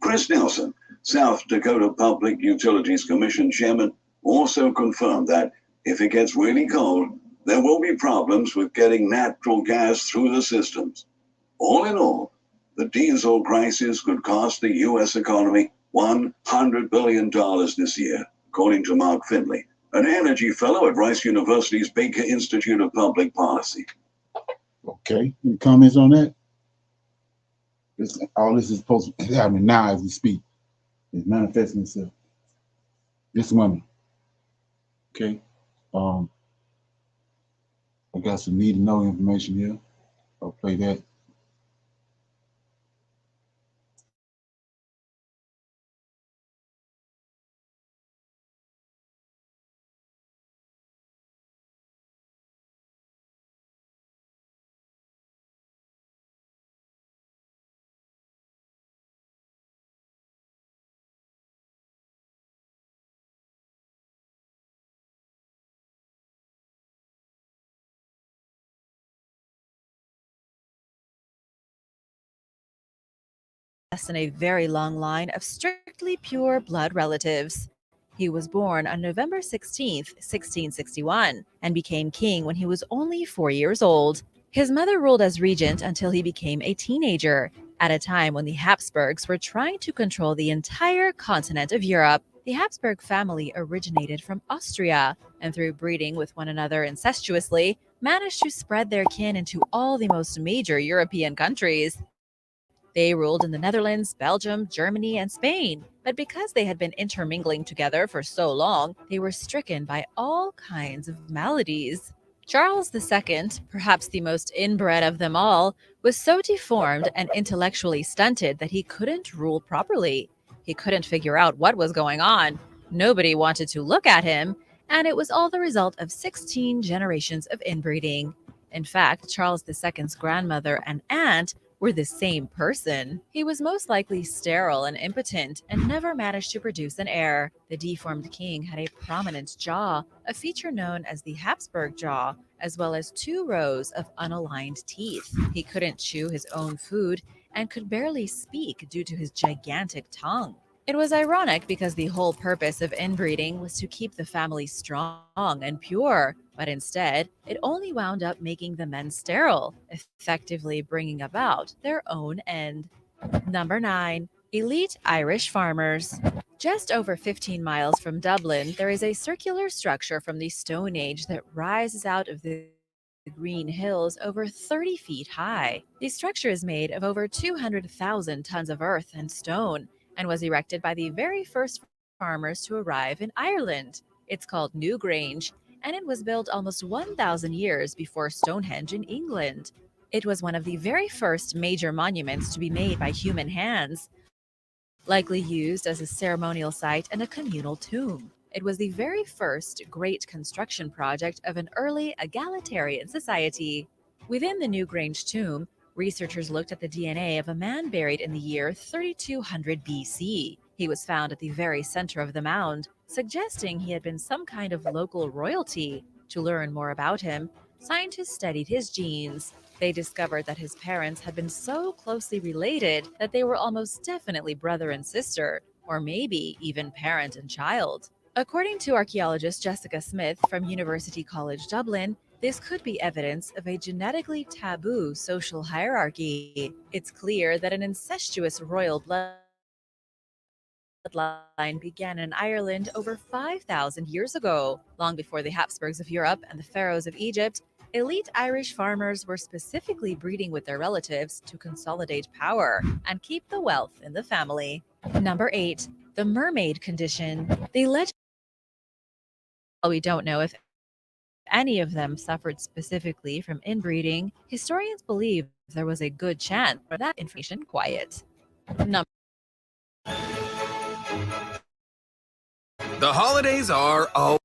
Chris Nelson, South Dakota Public Utilities Commission chairman, also confirmed that if it gets really cold, there will be problems with getting natural gas through the systems. All in all, the diesel crisis could cost the U.S. economy $100 billion this year, according to Mark Finley, an energy fellow at Rice University's Baker Institute of Public Policy. Okay, any comments on that? All this is supposed to happen now as we speak. It's manifesting itself. This woman. Okay. I got some need to know information here. I'll play that. in a very long line of strictly pure blood relatives. He was born on November 16th, 1661, and became king when he was only 4 years old. His mother ruled as regent until he became a teenager, at a time when the Habsburgs were trying to control the entire continent of Europe. The Habsburg family originated from Austria, and through breeding with one another incestuously, managed to spread their kin into all the most major European countries. They ruled in the Netherlands, Belgium, Germany, and Spain. But because they had been intermingling together for so long, they were stricken by all kinds of maladies. Charles II, perhaps the most inbred of them all, was so deformed and intellectually stunted that he couldn't rule properly. He couldn't figure out what was going on. Nobody wanted to look at him, and it was all the result of 16 generations of inbreeding. In fact, Charles II's grandmother and aunt were the same person. He was most likely sterile and impotent and never managed to produce an heir. The deformed king had a prominent jaw, a feature known as the Habsburg jaw, as well as 2 rows of unaligned teeth. He couldn't chew his own food and could barely speak due to his gigantic tongue. It was ironic because the whole purpose of inbreeding was to keep the family strong and pure, but instead, it only wound up making the men sterile, effectively bringing about their own end. Number 9. Elite Irish farmers. Just over 15 miles from Dublin, there is a circular structure from the Stone Age that rises out of the green hills over 30 feet high. The structure is made of over 200,000 tons of earth and stone and was erected by the very first farmers to arrive in Ireland. It's called Newgrange, and it was built almost 1,000 years before Stonehenge in England. It was one of the very first major monuments to be made by human hands, likely used as a ceremonial site and a communal tomb. It was the very first great construction project of an early egalitarian society. Within the Newgrange tomb, researchers looked at the DNA of a man buried in the year 3200 BC. He was found at the very center of the mound, suggesting he had been some kind of local royalty. To learn more about him, scientists studied his genes. They discovered that his parents had been so closely related that they were almost definitely brother and sister, or maybe even parent and child. According to archaeologist Jessica Smith from University College Dublin, this could be evidence of a genetically taboo social hierarchy. It's clear that an incestuous royal bloodline began in Ireland over 5,000 years ago. Long before the Habsburgs of Europe and the pharaohs of Egypt, elite Irish farmers were specifically breeding with their relatives to consolidate power and keep the wealth in the family. Number 8. The mermaid condition. The legend. We don't know if any of them suffered specifically from inbreeding. Historians believe there was a good chance for that information quiet. The holidays are all.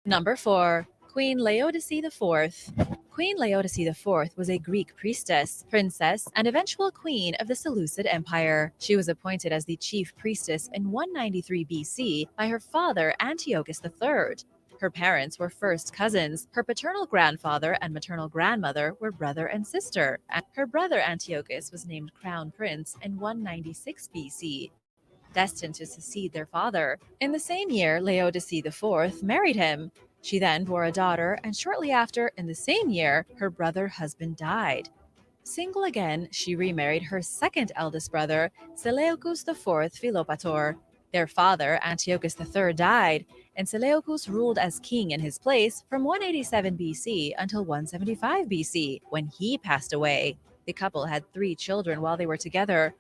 Number 4. Queen Laodice IV. Queen Laodice IV was a Greek priestess, princess, and eventual queen of the Seleucid Empire. She was appointed as the chief priestess in 193 BC by her father Antiochus III. Her parents were first cousins. Her paternal grandfather and maternal grandmother were brother and sister. Her brother Antiochus was named crown prince in 196 BC, destined to succeed their father. In the same year, Laodice IV married him. She then bore a daughter, and shortly after, in the same year, her brother husband died. Single again, she remarried her second eldest brother, Seleucus IV Philopator. Their father, Antiochus III, died, and Seleucus ruled as king in his place from 187 BC until 175 BC, when he passed away. The couple had 3 children while they were together,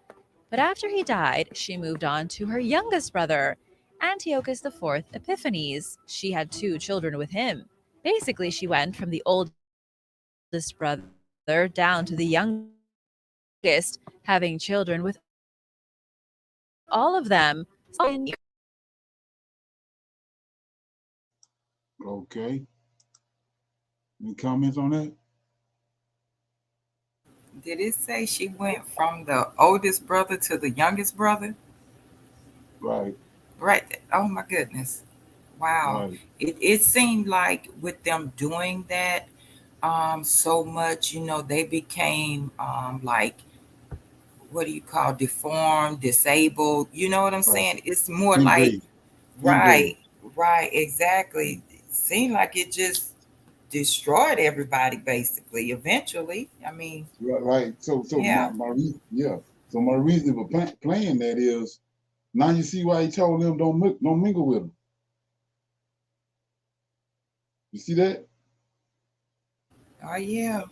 but after he died, she moved on to her youngest brother, Antiochus IV Epiphanes. She had 2 children with him. Basically, she went from the oldest brother down to the youngest, having children with all of them. Okay. Any comments on that? Did it say she went from the oldest brother to the youngest brother? Right. Right. Oh my goodness. Wow. Right. It seemed like with them doing that, so much, they became like, what do you call, deformed, disabled, you know what I'm saying? It's more like, Invade. right, right, exactly. It seemed like it just destroyed everybody basically eventually. I mean, Right. So yeah. my reason, yeah. So my reason for playing that is now you see why he told them don't mingle with them. You see that? Oh yeah.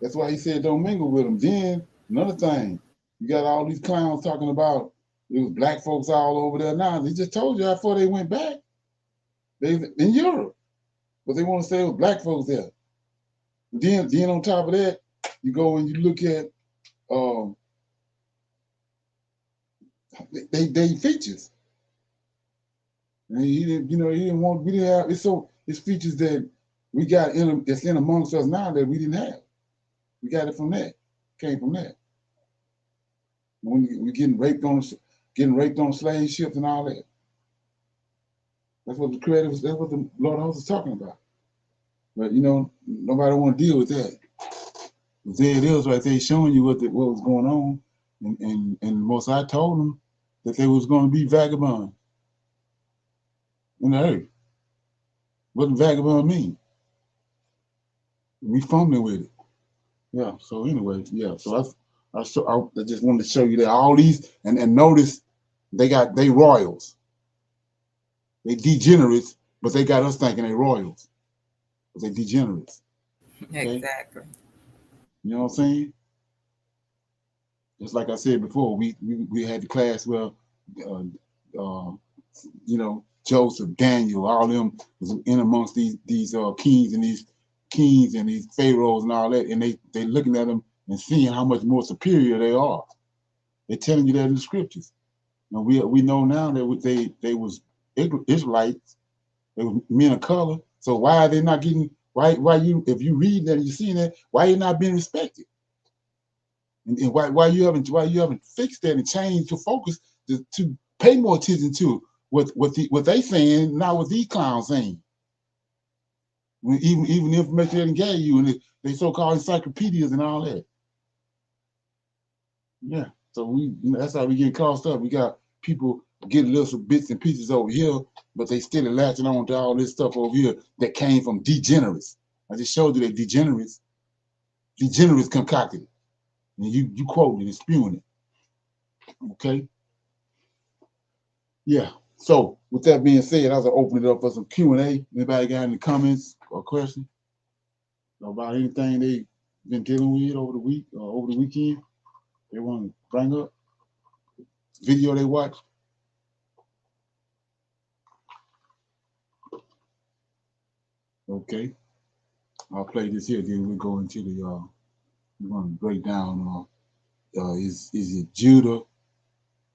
That's why he said don't mingle with them. Then another thing, you got all these clowns talking about it was black folks all over there. Now they just told you how far they went back. They in Europe, but they want to say it was black folks there. Then on top of that, you go and you look at um, they features. And he didn't, he didn't want. We didn't have. It's features that we got that's in amongst us now that we didn't have. We got it from that. Came from that. When we getting raped on slave ships and all that. That's what the creator was. That's what the Lord host was talking about. But nobody want to deal with that. But there it is, right there, showing you what was going on, and most I told them that they was going to be vagabonds in the earth. What does vagabond mean? We fumbling with it. Yeah. So anyway, yeah. So I just wanted to show you that all these and notice they royals. They degenerates, but they got us thinking they royals. But they degenerates. Okay. Exactly. You know what I'm saying? Just like I said before, we had the class where, uh, uh, Joseph, Daniel, all of them was in amongst these kings and these pharaohs and all that, and they looking at them and seeing how much more superior they are. They're telling you that in the scriptures. And we know now that they was Israelites, they were men of color. So why are they not getting? Why you if you read that and you see that, why you not being respected? And why you haven't fixed that and changed your focus to pay more attention to what they saying, not what these clowns saying. Even the information they gave you and they so-called encyclopedias and all that. Yeah. So that's how we get crossed up. We got people getting little bits and pieces over here, but they still latching on to all this stuff over here that came from degenerates. I just showed you that degenerates concocted it. And you quoting it and spewing it. Okay? Yeah. So with that being said, I was gonna open it up for some Q&A. Anybody got any comments or questions about anything they've been dealing with over the week or over the weekend? They want to bring up video they watch. Okay. I'll play this here. Then we'll go into we're gonna break down is it Judah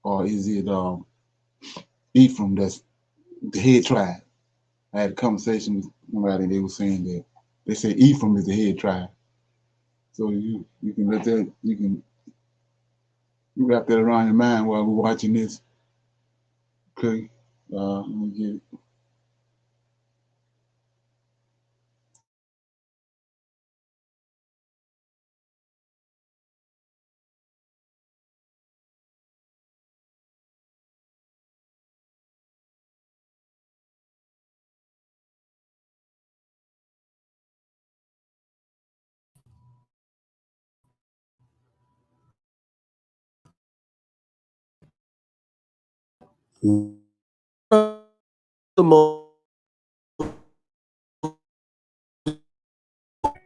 or is it Ephraim that's the head tribe? I had a conversation with somebody, they were saying that they say Ephraim is the head tribe. So you can let that you wrap that around your mind while we're watching this. Okay. Let me get it. The most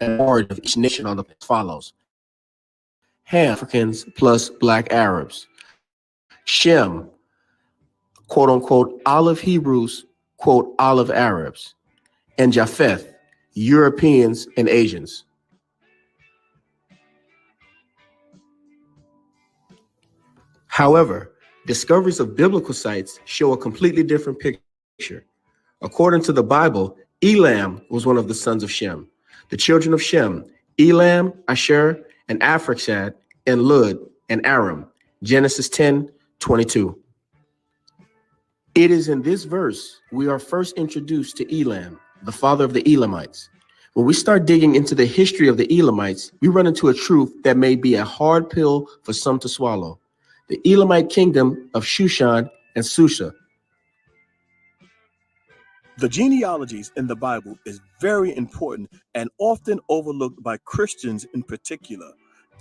origin of each nation on the follows: Ham, Africans plus Black Arabs; Shem, quote unquote, olive Hebrews, quote, olive Arabs; and Japheth, Europeans and Asians. However, discoveries of biblical sites show a completely different picture. According to the Bible, Elam was one of the sons of Shem. The children of Shem: Elam, Asher, and Arphaxad, and Lud, and Aram. Genesis 10:22. It is in this verse we are first introduced to Elam, the father of the Elamites. When we start digging into the history of the Elamites, we run into a truth that may be a hard pill for some to swallow. The Elamite kingdom of Shushan and Susha. The genealogies in the Bible is very important and often overlooked by Christians in particular.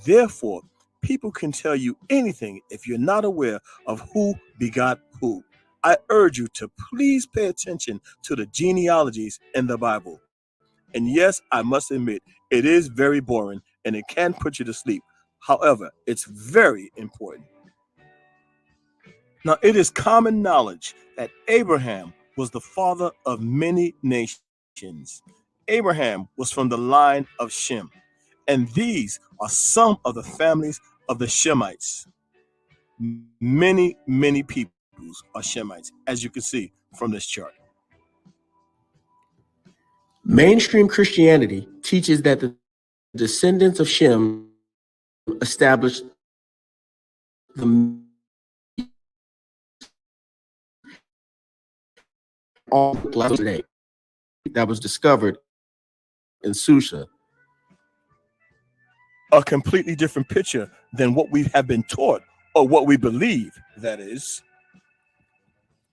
Therefore, people can tell you anything if you're not aware of who begot who. I urge you to please pay attention to the genealogies in the Bible. And yes, I must admit, it is very boring and it can put you to sleep. However, it's very important. Now, it is common knowledge that Abraham was the father of many nations. Abraham was from the line of Shem, and these are some of the families of the Shemites. Many peoples are Shemites, as you can see from this chart. Mainstream Christianity teaches that the descendants of Shem established the all today that was discovered in Susha. A completely different picture than what we have been taught or what we believe, that is.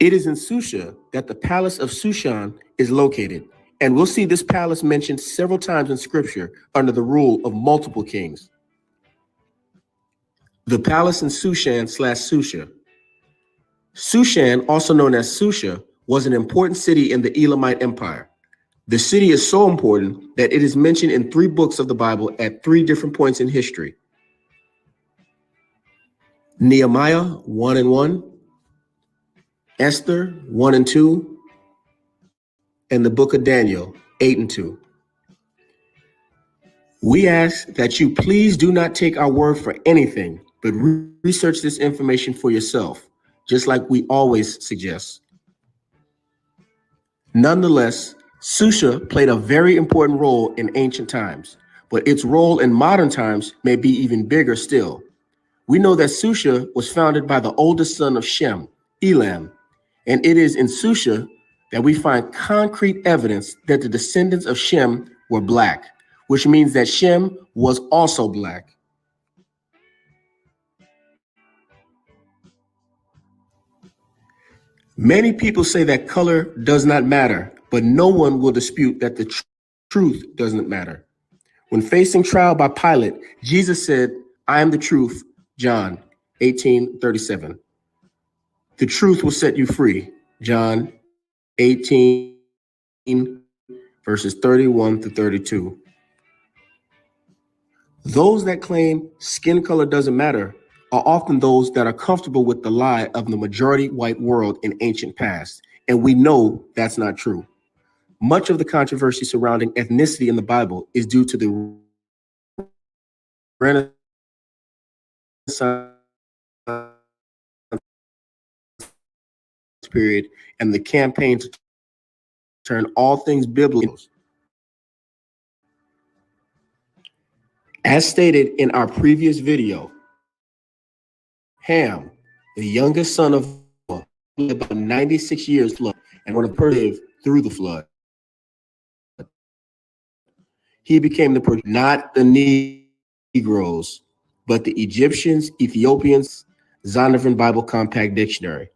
It is in Susha that the palace of Shushan is located, and we'll see this palace mentioned several times in scripture under the rule of multiple kings. The palace in Sushan/Susha. Sushan, also known as Susha, was an important city in the Elamite Empire. The city is so important that it is mentioned in 3 books of the Bible at 3 different points in history. Nehemiah 1 and 1, Esther 1 and 2, and the book of Daniel 8 and 2. We ask that you please do not take our word for anything, but research this information for yourself, just like we always suggest. Nonetheless, Susha played a very important role in ancient times, but its role in modern times may be even bigger still. We know that Susha was founded by the oldest son of Shem, Elam, and it is in Susha that we find concrete evidence that the descendants of Shem were black, which means that Shem was also black. Many people say that color does not matter, but no one will dispute that the truth doesn't matter. When facing trial by Pilate, Jesus said, "I am the truth," John 18:37. The truth will set you free, John 18, verses 31 to 32. Those that claim skin color doesn't matter are often those that are comfortable with the lie of the majority white world in ancient past, and we know that's not true. Much of the controversy surrounding ethnicity in the Bible is due to the Renaissance period and the campaign to turn all things biblical. As stated in our previous video, Ham, the youngest son of Noah, lived about 96 years flood and one of live through the flood. He became the not the Negroes, but the Egyptians, Ethiopians, Zondervan Bible Compact Dictionary.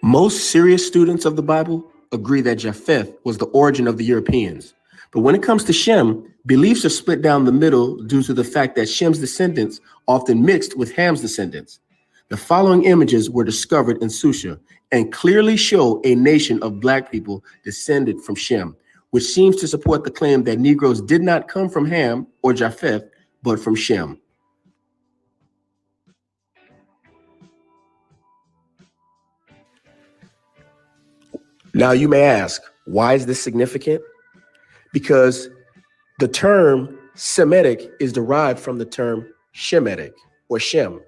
Most serious students of the Bible agree that Japheth was the origin of the Europeans. But when it comes to Shem, beliefs are split down the middle due to the fact that Shem's descendants often mixed with Ham's descendants. The following images were discovered in Susha and clearly show a nation of black people descended from Shem, which seems to support the claim that Negroes did not come from Ham or Japheth, but from Shem. Now you may ask, why is this significant? Because the term Semitic is derived from the term Shemitic or Shem.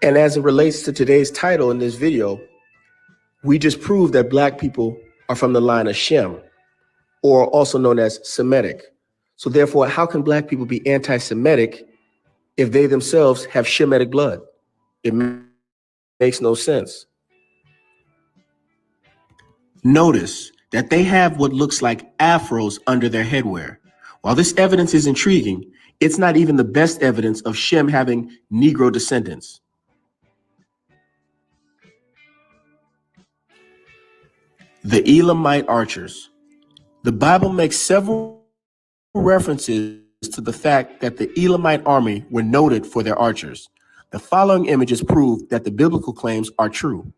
And as it relates to today's title in this video, we just proved that black people are from the line of Shem, or also known as Semitic. So therefore, how can black people be anti-Semitic if they themselves have Shemitic blood? It makes no sense. Notice that they have what looks like afros under their headwear. While this evidence is intriguing, it's not even the best evidence of Shem having Negro descendants. The Elamite archers. The Bible makes several references to the fact that the Elamite army were noted for their archers. The following images prove that the biblical claims are true.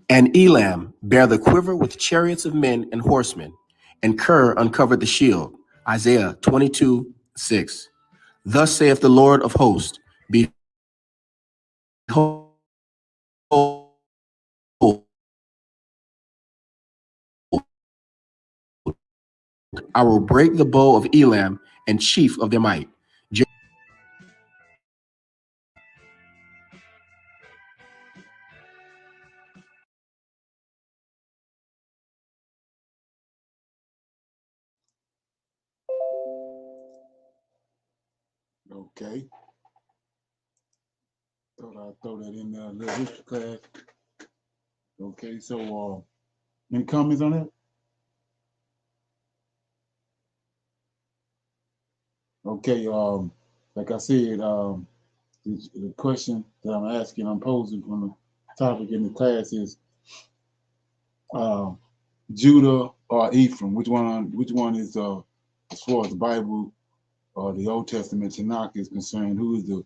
And Elam bare the quiver with chariots of men and horsemen, and Ker uncovered the shield. Isaiah 22:6. Thus saith the Lord of hosts, behold, I will break the bow of Elam and chief of their might. Okay. Thought I'd throw that in there, a little history class. Okay, so any comments on that? Okay, like I said, the question that I'm asking, I'm posing from the topic in the class is Judah or Ephraim. Which one is as far as the Bible or the Old Testament Tanakh is concerned, who is the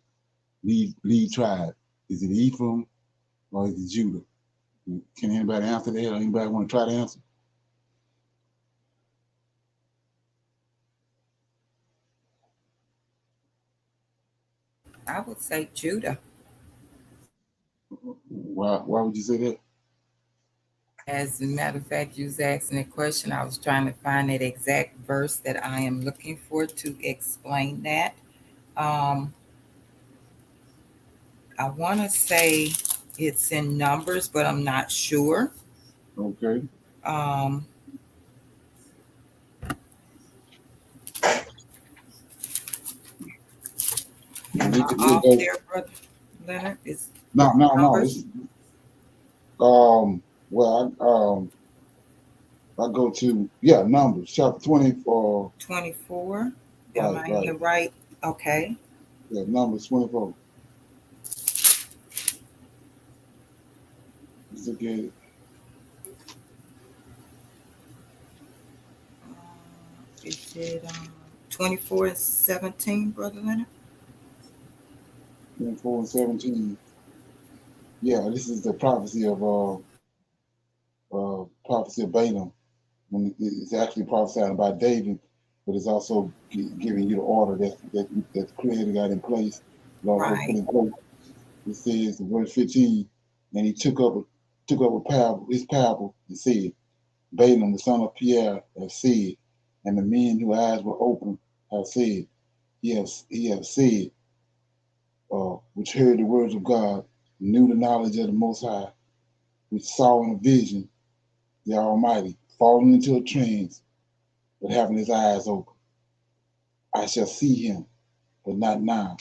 lead tribe? Is it Ephraim or is it Judah? Can anybody answer that, or anybody want to try to answer? I would say Judah. Why would you say that? As a matter of fact, you was asking a question. I was trying to find that exact verse that I am looking for to explain that. I want to say it's in Numbers, but I'm not sure. Okay. Am I off there, Brother Leonard? Is no. Numbers? Well, I go to Numbers chapter 24. 24. Right, Am I in the right? Okay. Yeah, Numbers 24. Let's look at it. Is it 24 and 17, Brother Leonard? 24 and 17. Yeah, this is the prophecy of Balaam. When it's actually prophesying about David, but it's also giving you the order that the Creator got in place, Lord put in place. It says in verse 15, and he took up his parable, and said, Balaam the son of Pierre have said, and the men whose eyes were open have said, he have said, which heard the words of God, knew the knowledge of the Most High, which saw in a vision the Almighty, falling into a trance, but having his eyes open. I shall see him, but not now.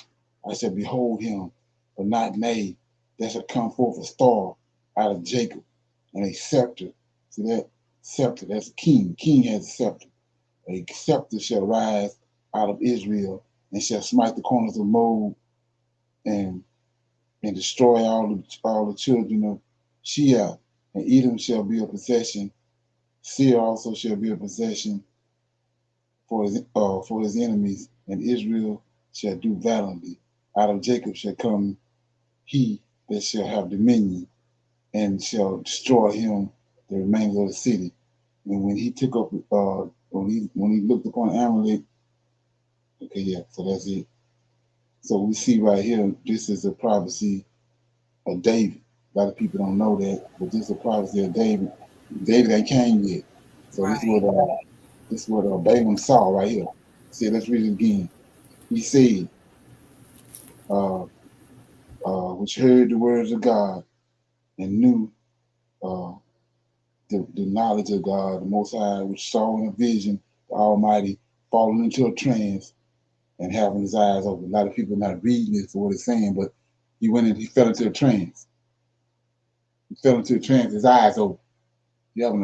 I shall behold him, but not nay. There shall come forth a star out of Jacob, and a scepter. See that scepter? That's a king. King has a scepter. A scepter shall rise out of Israel, and shall smite the corners of Moab, and destroy all the children of Shia. And Edom shall be a possession. Seir also shall be a possession for his enemies, and Israel shall do valiantly. Out of Jacob shall come he that shall have dominion, and shall destroy him the remains of the city. And when he took up, when he looked upon Amalek, okay, yeah, so that's it. So we see right here, this is a prophecy of David. A lot of people don't know that, but this is a prophecy of David. David ain't came yet. So this is what Balaam saw right here. See, let's read it again. He said, which heard the words of God and knew uh, the knowledge of God, the Most High, which saw in a vision the Almighty falling into a trance and having his eyes open. A lot of people not reading this for what it's saying, but he fell into a trance. He fell into a trance, his eyes open. He having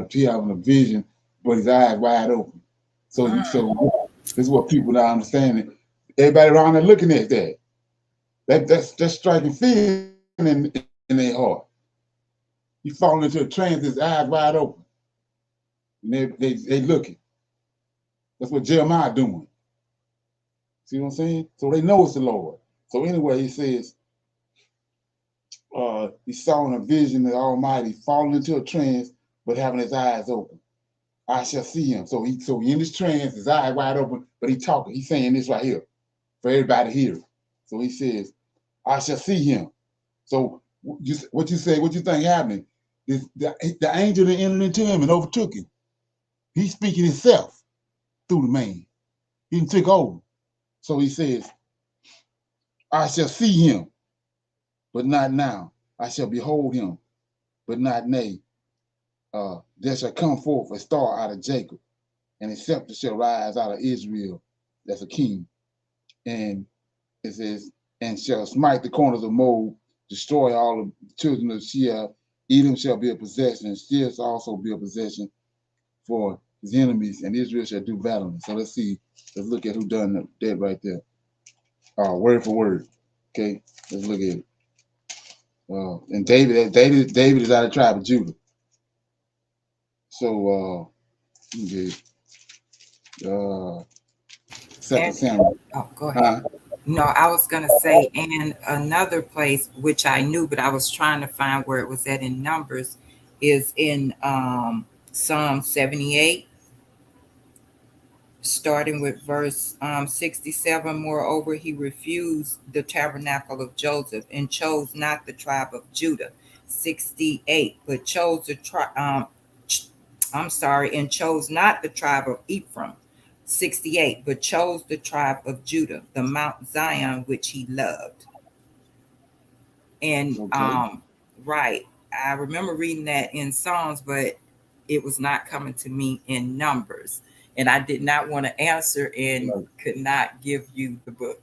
a vision, but his eyes wide open. So this is what people not understanding. Everybody around there looking at that. That's striking fear in their heart. He falling into a trance, his eyes wide open. And they looking. That's what Jeremiah doing. See what I'm saying? So they know it's the Lord. So anyway, he says, he saw in a vision the Almighty falling into a trance, but having his eyes open. I shall see him. So he in this trance, his eyes wide open, but he talking. He's saying this right here for everybody to hear. So he says, I shall see him. So what you think happening? The angel that entered into him and overtook him. He's speaking himself through the man. He took over. So he says, I shall see him, but not now. I shall behold him, but not nay. There shall come forth a star out of Jacob, and a scepter shall rise out of Israel. That's a king. And it says, and shall smite the corners of Moab, destroy all the children of Sheol. Edom shall be a possession, and Seir shall also be a possession for his enemies, and Israel shall do valiantly. So let's look at who done that right there. Word for word. Okay, let's look at it. And David is out of the tribe of Judah. So Second Samuel. Oh, go ahead. No, I was gonna say, and another place which I knew, but I was trying to find where it was at in Numbers, is in Psalm 78, starting with verse 67. Moreover, he refused the tabernacle of Joseph and chose not the tribe of Judah. 68, but chose the tribe. And chose not the tribe of Ephraim. 68, but chose the tribe of Judah, the Mount Zion which he loved. And right, I remember reading that in Psalms, but it was not coming to me in Numbers. And I did not want to answer and could not give you the book.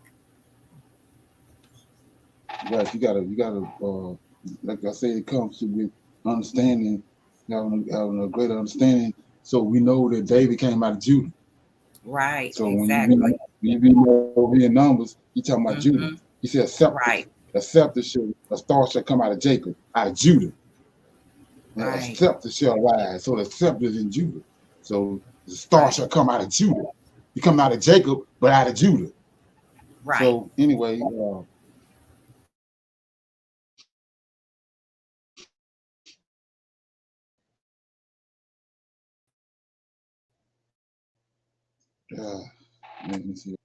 Right, you gotta like I said, it comes with understanding, having a greater understanding. So we know that David came out of Judah. Right. So exactly. when you read over here in Numbers, he talking about Judah. He said, a scepter a star shall come out of Jacob, out of Judah. And a scepter shall rise. So the scepter is in Judah. So the star shall come out of Judah. He come out of Jacob, but out of Judah. Right. So anyway, let me see.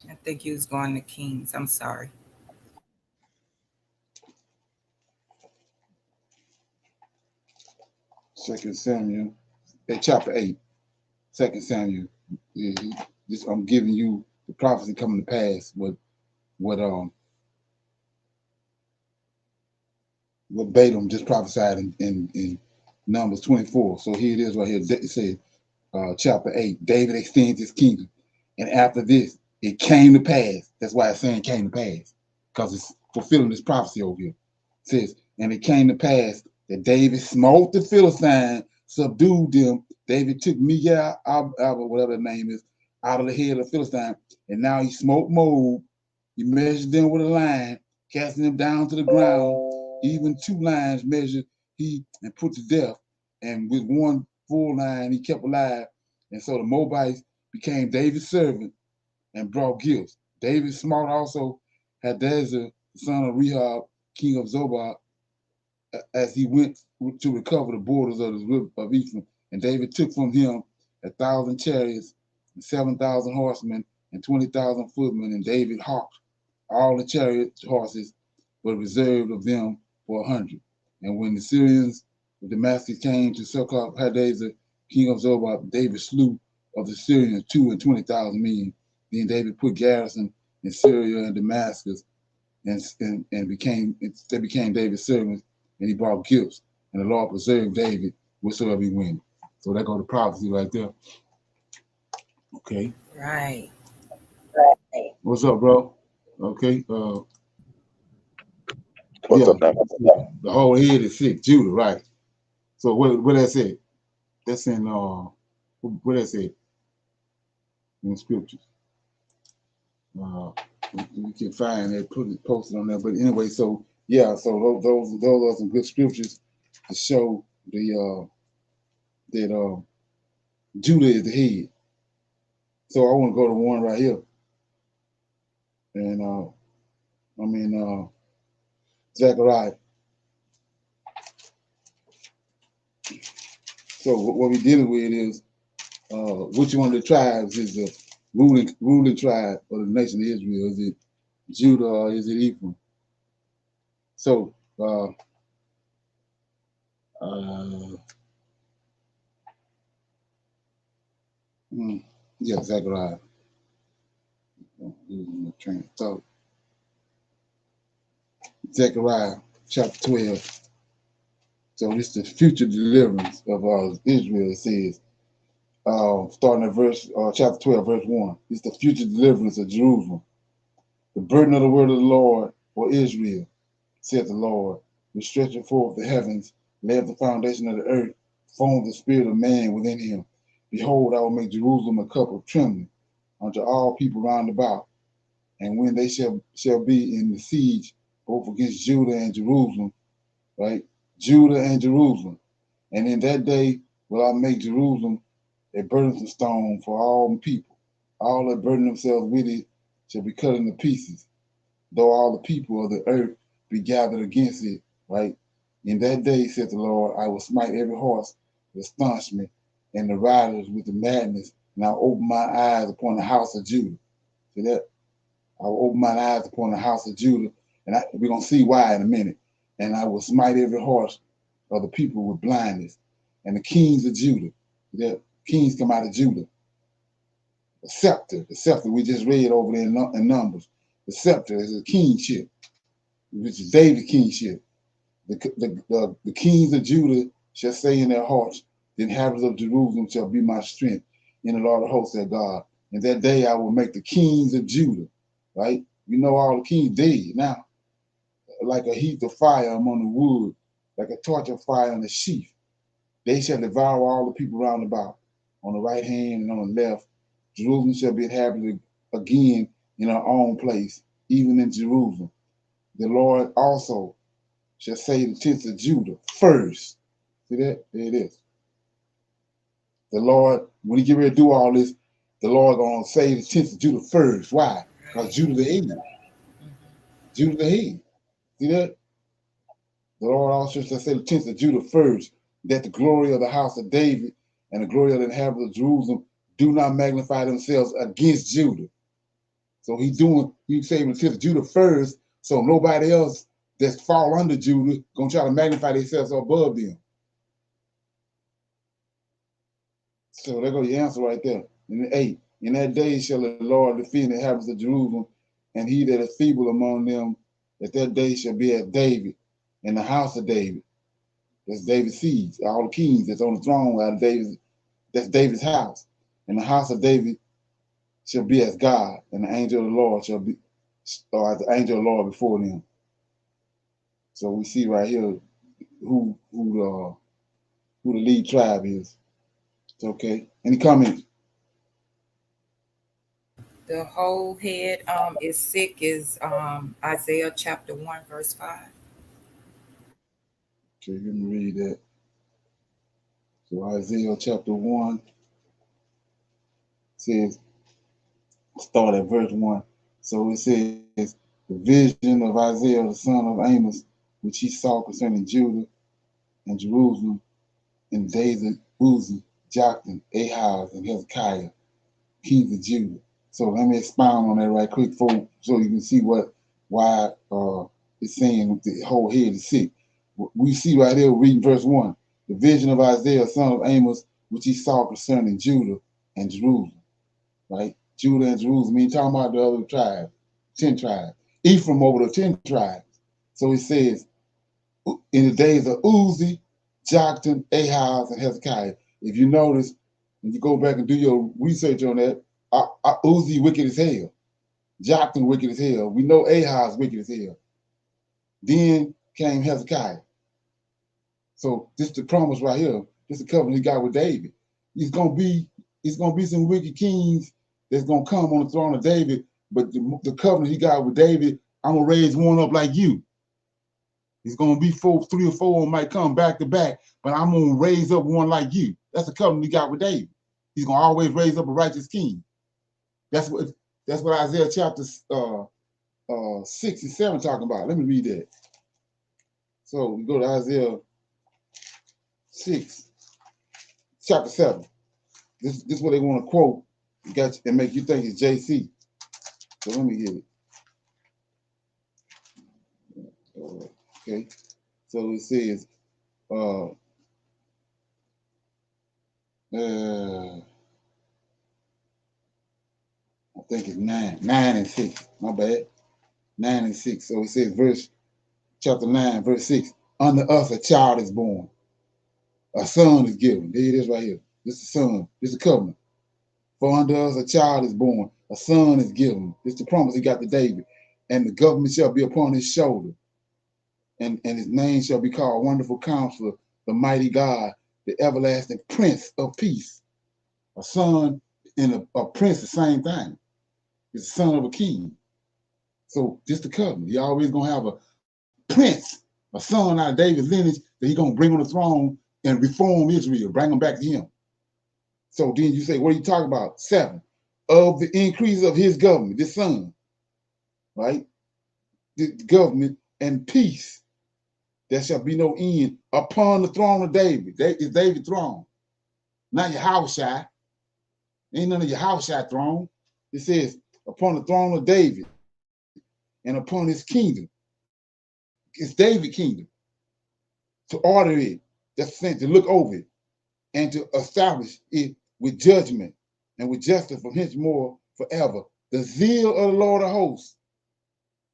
I think he was going to Kings. I'm sorry. Second Samuel, chapter 8. 2 Samuel. I'm giving you the prophecy coming to pass. What Balaam just prophesied in Numbers 24. So here it is right here. It says, chapter 8, David extends his kingdom. And after this, it came to pass. That's why it's saying came to pass, because it's fulfilling this prophecy over here. It says, and it came to pass that David smote the Philistines, subdued them. David took Miguel, whatever the name is, out of the head of the Philistine. And now he smote Moab. He measured them with a line, casting them down to the ground. Even 2 lines measured he and put to death. And with 1 full line he kept alive. And so the Moabites became David's servant and brought gifts. David smote also Hadazer, the son of Rehob, king of Zobah, as he went to recover the borders of Ephraim. And David took from him 1,000 chariots and 7,000 horsemen and 20,000 footmen. And David hawked all the chariot horses, but reserved of them for 100. And when the Syrians of Damascus came to Succoth Hadazer, king of Zobah, David slew of the Syrians 220,000 men. Then David put garrison in Syria and Damascus, and they became David's servants, and he brought gifts, and the Lord preserved David whatsoever he went. So that go to prophecy right there. Okay. Right. What's up, bro? Okay. Yeah, the whole head is sick. Judah, right? So what that say? That's in what that say in the scriptures. We can find it, put it posted on there. But anyway, so yeah, so those are some good scriptures to show the that Judah is the head. So I want to go to one right here, and Zechariah. So what we're dealing with is which one of the tribes is the ruling tribe of the nation of Israel? Is it Judah or is it Ephraim? So yeah, Zechariah. So Zechariah chapter 12. So it's the future deliverance of Israel. It says, starting at verse chapter 12, verse 1. It's the future deliverance of Jerusalem. The burden of the word of the Lord for Israel, said the Lord, which stretching forth the heavens, laid the foundation of the earth, formed the spirit of man within him. Behold, I will make Jerusalem a cup of trembling unto all people round about. And when they shall be in the siege, both against Judah and Jerusalem, right? Judah and Jerusalem. And in that day will I make Jerusalem a burdensome stone for all people. All that burden themselves with it shall be cut into pieces, though all the people of the earth be gathered against it, right? In that day, said the Lord, I will smite every horse with astonishment and the riders with the madness, and I'll open my eyes upon the house of Judah. See that? I will open my eyes upon the house of Judah, and we're going to see why in a minute. And I will smite every horse of the people with blindness, and the kings of Judah. The kings come out of Judah. The scepter we just read over there in Numbers. The scepter is a kingship, which is David's kingship. The kings of Judah shall say in their hearts, the inhabitants of Jerusalem shall be my strength in the Lord of hosts, their God. In that day I will make the kings of Judah, right? You know all the kings dead now, like a heap of fire among the wood, like a torch of fire on the sheaf. They shall devour all the people round about, on the right hand and on the left. Jerusalem shall be inhabited again in her own place, even in Jerusalem. The Lord also shall save the tents of Judah first. See that? There it is. The Lord, when he get ready to do all this, the Lord gonna save the tents of Judah first. Why? Because Judah the head. Judah the head. See that? The Lord also shall save the tents of Judah first, that the glory of the house of David and the glory of the inhabitants of Jerusalem do not magnify themselves against Judah. So he's saving the tents of Judah first, so nobody else that's fall under Judah gonna try to magnify themselves above them. So there go your answer right there. In 8, in that day shall the Lord defend the inhabitants of Jerusalem, and he that is feeble among them, at that day shall be as David, in the house of David. That's David's seeds, all the kings that's on the throne out of David. That's David's house. And the house of David shall be as God, and the angel of the Lord shall be, or the angel of the Lord before them. So we see right here who the lead tribe is. It's okay. Any comments? The whole head is sick is Isaiah chapter 1, verse 5. Okay, let me read that. So Isaiah chapter 1 says, start at verse 1. So it says, the vision of Isaiah, the son of Amos, which he saw concerning Judah and Jerusalem in the days of Uzziah, Jotham, Ahaz, and Hezekiah, kings of Judah. So let me expound on that right quick so you can see why it's saying the whole head is sick. We see right here reading verse 1, the vision of Isaiah, son of Amos, which he saw concerning Judah and Jerusalem, right? Judah and Jerusalem, he's talking about the other tribes, 10 tribes. Ephraim over the 10 tribes. So he says, in the days of Uzziah, Jotham, Ahaz, and Hezekiah. If you notice, when you go back and do your research on that, Uzziah wicked as hell. Jotham wicked as hell. We know Ahaz wicked as hell. Then came Hezekiah. So this is the promise right here. This is the covenant he got with David. It's gonna be some wicked kings that's gonna come on the throne of David, but the covenant he got with David, I'm gonna raise one up like you. It's gonna be 3 or 4 might come back to back, but I'm gonna raise up one like you. That's the covenant he got with David. He's gonna always raise up a righteous king. That's what Isaiah chapter 6 and 7 talking about. Let me read that. So we go to Isaiah 6, chapter 7. This is what they want to quote and make you think it's JC. So let me get it. Okay. So it says, I think it's 9 and 6. My bad. 9 and 6. So it says chapter 9, verse 6. Unto us a child is born. A son is given. There it is right here. This is the son. This is the covenant. For unto us a child is born. A son is given. This is the promise he got to David. And the government shall be upon his shoulder. And his name shall be called Wonderful Counselor, the Mighty God, the Everlasting Prince of Peace. A son and a prince, the same thing. It's the son of a king. So this the covenant. He always gonna have a prince, a son out of David's lineage that he's gonna bring on the throne and reform Israel, bring them back to him. So then you say, what are you talking about? 7. Of the increase of his government, this son, right? The government and peace. There shall be no end upon the throne of David. It's David's throne. Not your house shy. Ain't none of your house shy throne. It says, upon the throne of David and upon his kingdom. It's David's kingdom. To order it, that's sent to look over it, and to establish it with judgment and with justice from henceforth forever. The zeal of the Lord of hosts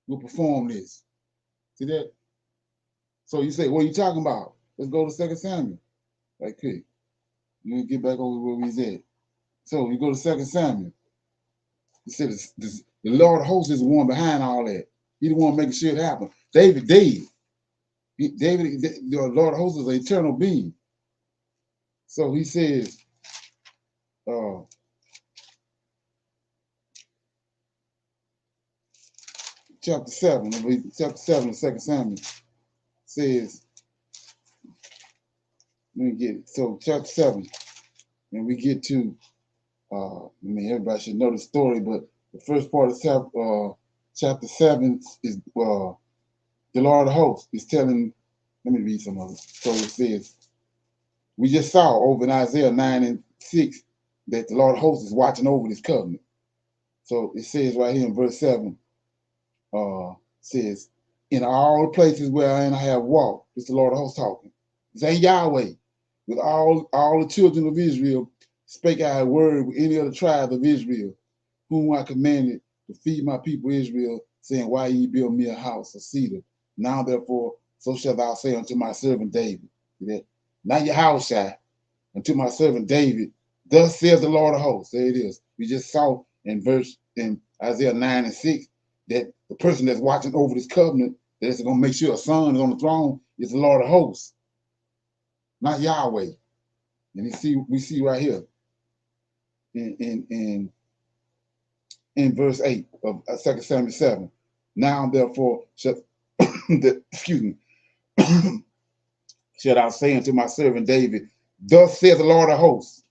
will perform this. See that? So you say, what are you talking about? Let's go to 2 Samuel. Right quick. Let me get back over where we was at. So you go to 2 Samuel. He said the Lord of hosts is the one behind all that. He the one making sure it happen. David dead. The Lord of hosts is an eternal being. So he says, chapter 7 of 2 Samuel says, let me get it. So chapter 7, and we get to, everybody should know the story, but the first part of chapter 7 is the Lord of hosts is telling, let me read some of it. So it says, we just saw over in Isaiah 9 and 6 that the Lord of hosts is watching over this covenant. So it says right here in verse 7, says, in all the places where I have walked, it's the Lord of hosts talking. This ain't Yahweh. With all the children of Israel, spake I a word with any other tribe of Israel, whom I commanded to feed my people Israel, saying, why ye build me a house of cedar? Now therefore, so shall thou say unto my servant David. See that? Not your house shy, unto my servant David. Thus says the Lord of hosts. There it is. We just saw in Isaiah 9 and 6 that the person that's watching over this covenant, that is going to make sure a son is on the throne, is the Lord of hosts, not Yahweh. And we see right here in verse 8 of 2 Samuel 7. Now therefore shall shall I say unto my servant David, thus saith the Lord of hosts,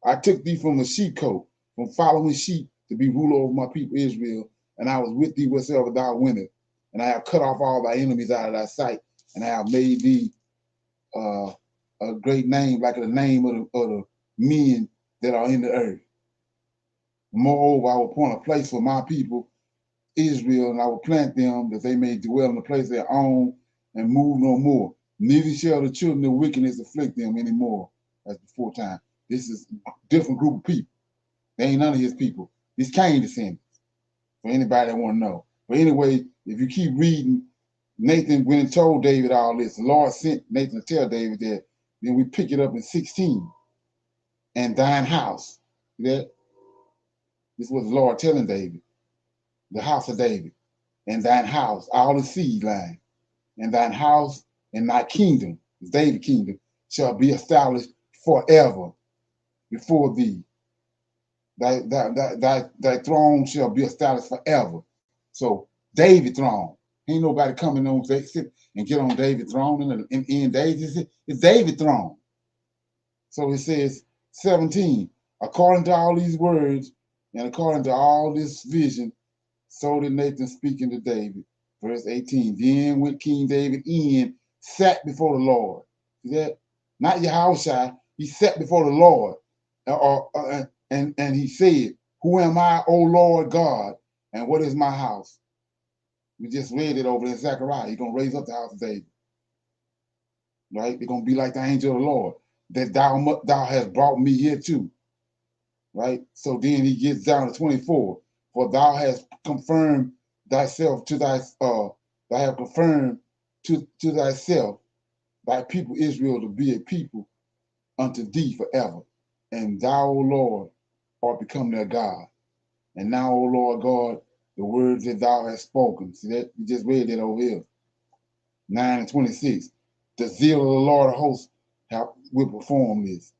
I took thee from the sheepcote, from following sheep, to be ruler over my people Israel, and I was with thee wheresoever thou wentest, and I have cut off all thy enemies out of thy sight, and I have made thee a great name, like the name of the men that are in the earth. Moreover, I will appoint a place for my people Israel, and I will plant them that they may dwell in the place they own and move no more. Neither shall the children of wickedness afflict them anymore as before time. This is a different group of people. They ain't none of his people. These Cain descendants, for anybody that want to know. But anyway, if you keep reading, Nathan went and told David all this. The Lord sent Nathan to tell David that. Then we pick it up in 16. And thine house. See that? This was the Lord telling David. The house of David. And thine house, all the seed line. and thine house and thy kingdom, David's kingdom, shall be established forever before thee. Thy throne shall be established forever. So David's throne. Ain't nobody coming on and get on David's throne and end days. It's David's throne. So it says 17, according to all these words and according to all this vision, so did Nathan speaking to David. Verse 18, then went King David in, sat before the Lord. See that? Not Yahushua, he sat before the Lord. And he said, who am I, O Lord God, and what is my house? We just read it over in Zechariah. He's going to raise up the house of David. Right? They're going to be like the angel of the Lord, that thou hast brought me here too. Right? So then he gets down to 24. For thou hast confirmed thyself to thou have confirmed to thyself thy people Israel to be a people unto thee forever. And thou, O Lord, art become their God. And now, O Lord God, the words that thou hast spoken. See that? We just read that over here. 9 and 26. The zeal of the Lord of hosts will perform this.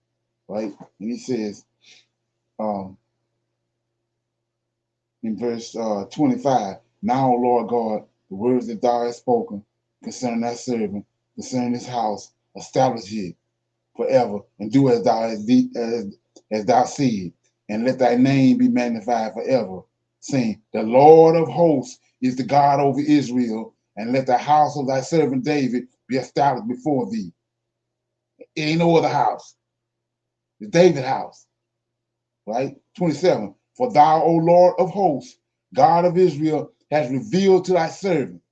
Right? And he says, in verse 25, now, O Lord God, the words that thou hast spoken concerning thy servant, concerning this house, establish it forever, and do as thou said, and let thy name be magnified forever, saying, the Lord of hosts is the God over Israel, and let the house of thy servant David be established before thee. It ain't no other house. It's David's house. Right? 27. For thou, O Lord of hosts, God of Israel, has revealed to thy servant,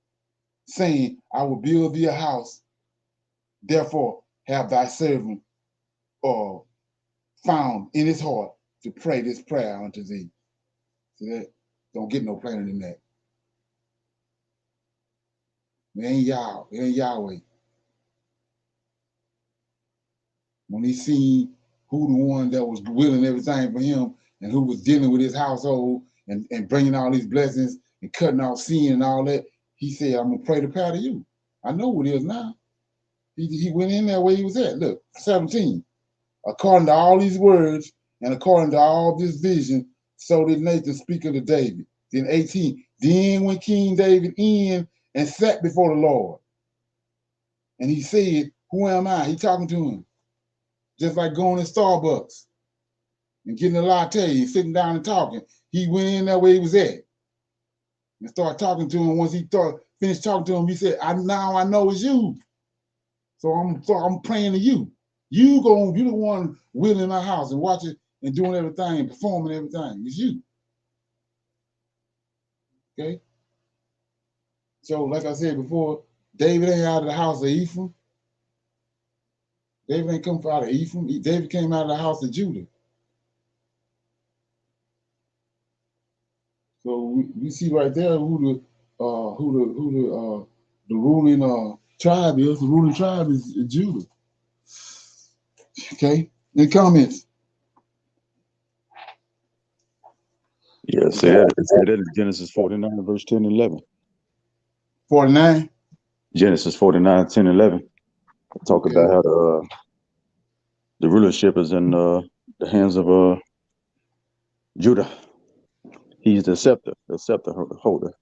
saying, I will build thee a house. Therefore have thy servant found in his heart to pray this prayer unto thee. See that? Don't get no plainer than that. It ain't Yah, it ain't Yahweh. When he seen who the one that was willing everything for him and who was dealing with his household and bringing all these blessings and cutting off sin and all that, he said, I'm going to pray the prayer to you. I know what it is now. He went in there where he was at. Look, 17. According to all these words and according to all this vision, so did Nathan speak unto David. Then 18. Then went King David in and sat before the Lord. And he said, who am I? He talking to him. Just like going to Starbucks and getting a latte and sitting down and talking. He went in there where he was at and started talking to him. Once he finished talking to him, he said, now I know it's you. So I'm praying to you. You the one wheeling my house and watching and doing everything and performing everything. It's you. Okay? So like I said before, David ain't out of the house of Ephraim. David ain't come out of Ephraim. David came out of the house of Judah. So we see right there who the ruling tribe is. The ruling tribe is Judah. Okay? Any comments? Yeah, say that in Genesis 49, verse 10 and 11. 49? Genesis 49, 10 and 11. Talk Okay. about how the rulership is in the hands of Judah. He's the scepter holder.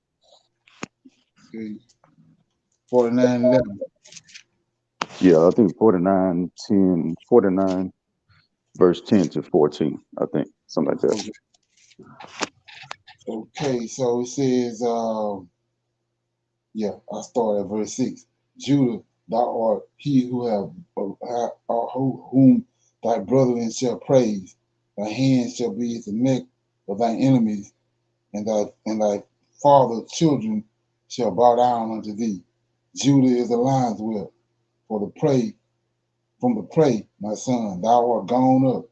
Okay. 49, 11. Yeah, I think 49, verse 10 to 14, I think. Something like that. Okay, so it says, I start at verse 6. Judah, thou art he whom thy brethren shall praise. Thy hand shall be at the neck of thine enemies, and thy father's children shall bow down unto thee. Judah is a lion's whelp from the prey, my son. Thou art gone up.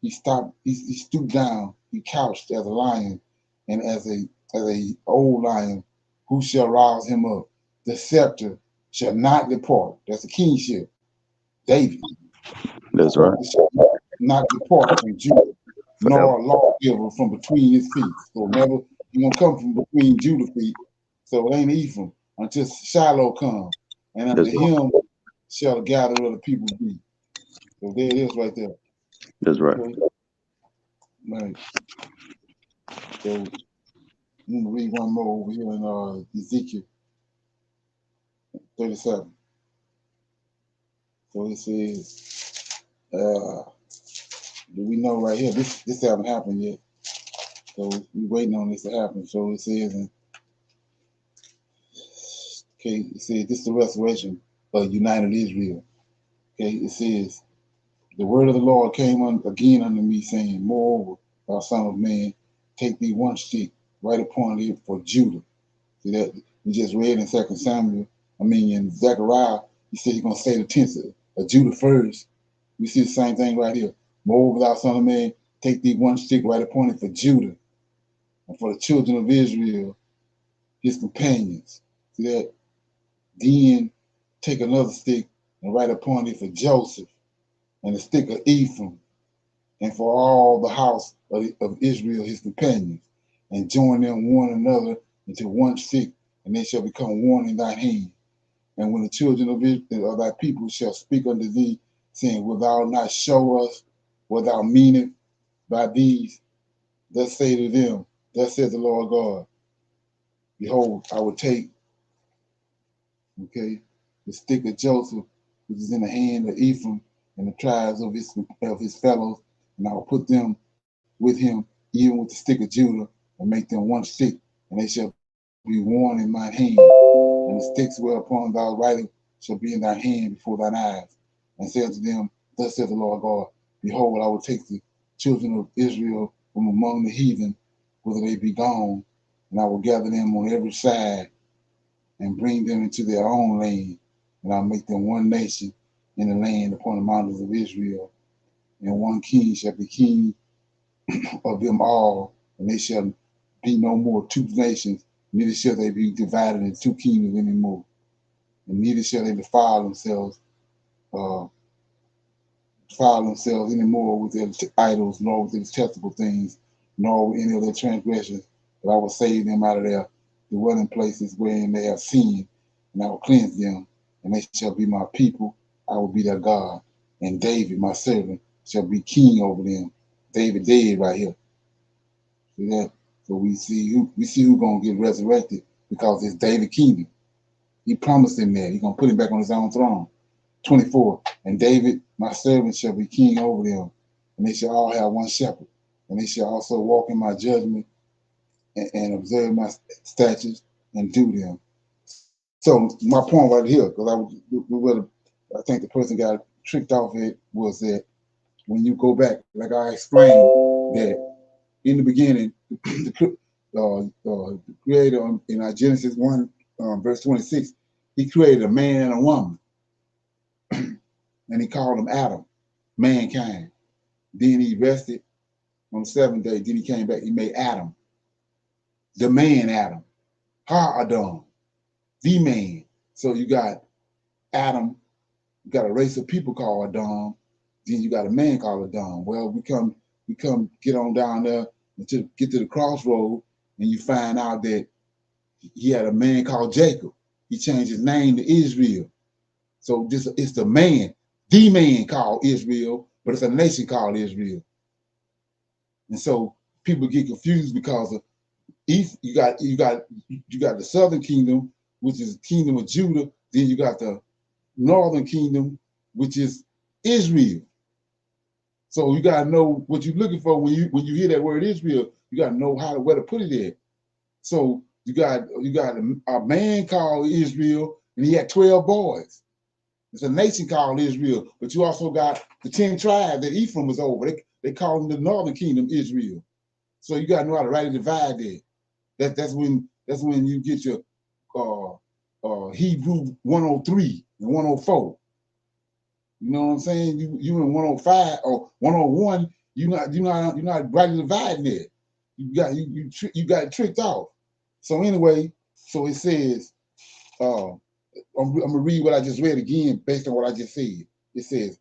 He stooped down, he couched as a lion, and as a old lion, who shall rouse him up? The scepter shall not depart. That's the kingship. David. That's right. Shall not depart from Judah, nor a lawgiver from between his feet. So never, he won't come from between Judah's feet. So it ain't Ephraim. until Shiloh come, and unto That's right. him shall the gathering of the people be. So there it is right there. That's right. Okay. Right. So I'm gonna read one more over here in Ezekiel 37. So it says, do we know right here? This haven't happened yet. So we're waiting on this to happen. So it says, it says this is the restoration of united Israel. Okay, it says, the word of the Lord came again unto me, saying, moreover, thou son of man, take thee one stick, write upon it for Judah. See that we just read in 2 Samuel. In Zechariah, he said he's gonna say the tenth of Judah first. We see the same thing right here. Moreover, thou son of man, take thee one stick, write upon it for Judah, and for the children of Israel, his companions. See that? Then take another stick and write upon it for Joseph, and the stick of Ephraim, and for all the house of Israel, his companions, and join them one another into one stick, and they shall become one in thine hand. And when the children of Israel, of thy people shall speak unto thee, saying, wilt thou not show us what thou meanest by these? Thus say to them, thus says the Lord God, behold, I will take, the stick of Joseph, which is in the hand of Ephraim, and the tribes of his fellows, and I will put them with him, even with the stick of Judah, and make them one stick, and they shall be worn in my hand. And the sticks whereupon thou writing shall be in thy hand before thine eyes. And say unto them, thus saith the Lord God, behold, I will take the children of Israel from among the heathen, whither they be gone, and I will gather them on every side, and bring them into their own land, and I'll make them one nation in the land upon the mountains of Israel, and one king shall be king of them all, and they shall be no more two nations, neither shall they be divided into two kingdoms anymore, and neither shall they defile themselves anymore with their idols, nor with their detestable things, nor with any of their transgressions, but I will save them out of their dwelling places wherein they have sinned, and I will cleanse them, and they shall be my people, I will be their God, and David, my servant, shall be king over them. David dead right here. See that? So we see who's gonna get resurrected because it's David kingdom. He promised him that. He's gonna put him back on his own throne. 24. And David, my servant, shall be king over them, and they shall all have one shepherd, and they shall also walk in my judgment and observe my statutes and do them. So my point right here, because I think the person got tricked off it, was that when you go back, like I explained, that in the beginning, the creator in Genesis 1, verse 26, he created a man and a woman, and he called them Adam, mankind. Then he rested on the seventh day. Then he came back. He made Adam, the man Adam, Ha-Adam, the man. So you got Adam, you got a race of people called Adam. Then you got a man called Adam. Well, we come get on down there until get to the crossroad, and you find out that he had a man called Jacob. He changed his name to Israel. So it's the man called Israel, but it's a nation called Israel. And so people get confused because of East. You got the southern kingdom, which is the kingdom of Judah. Then you got the northern kingdom, which is Israel. So you gotta know what you're looking for when you hear that word Israel. You gotta know where to put it at. So you got a man called Israel, and he had 12 boys. It's a nation called Israel, but you also got the 10 tribes that Ephraim was over. They call them the northern kingdom Israel. So you gotta know how to rightly divide that. That's when you get your Hebrew 103 and 104. You know what I'm saying? You in 105 or 101, you're not rightly dividing it. You got it tricked off. So anyway, so it says, I'm gonna read what I just read again based on what I just said. It says,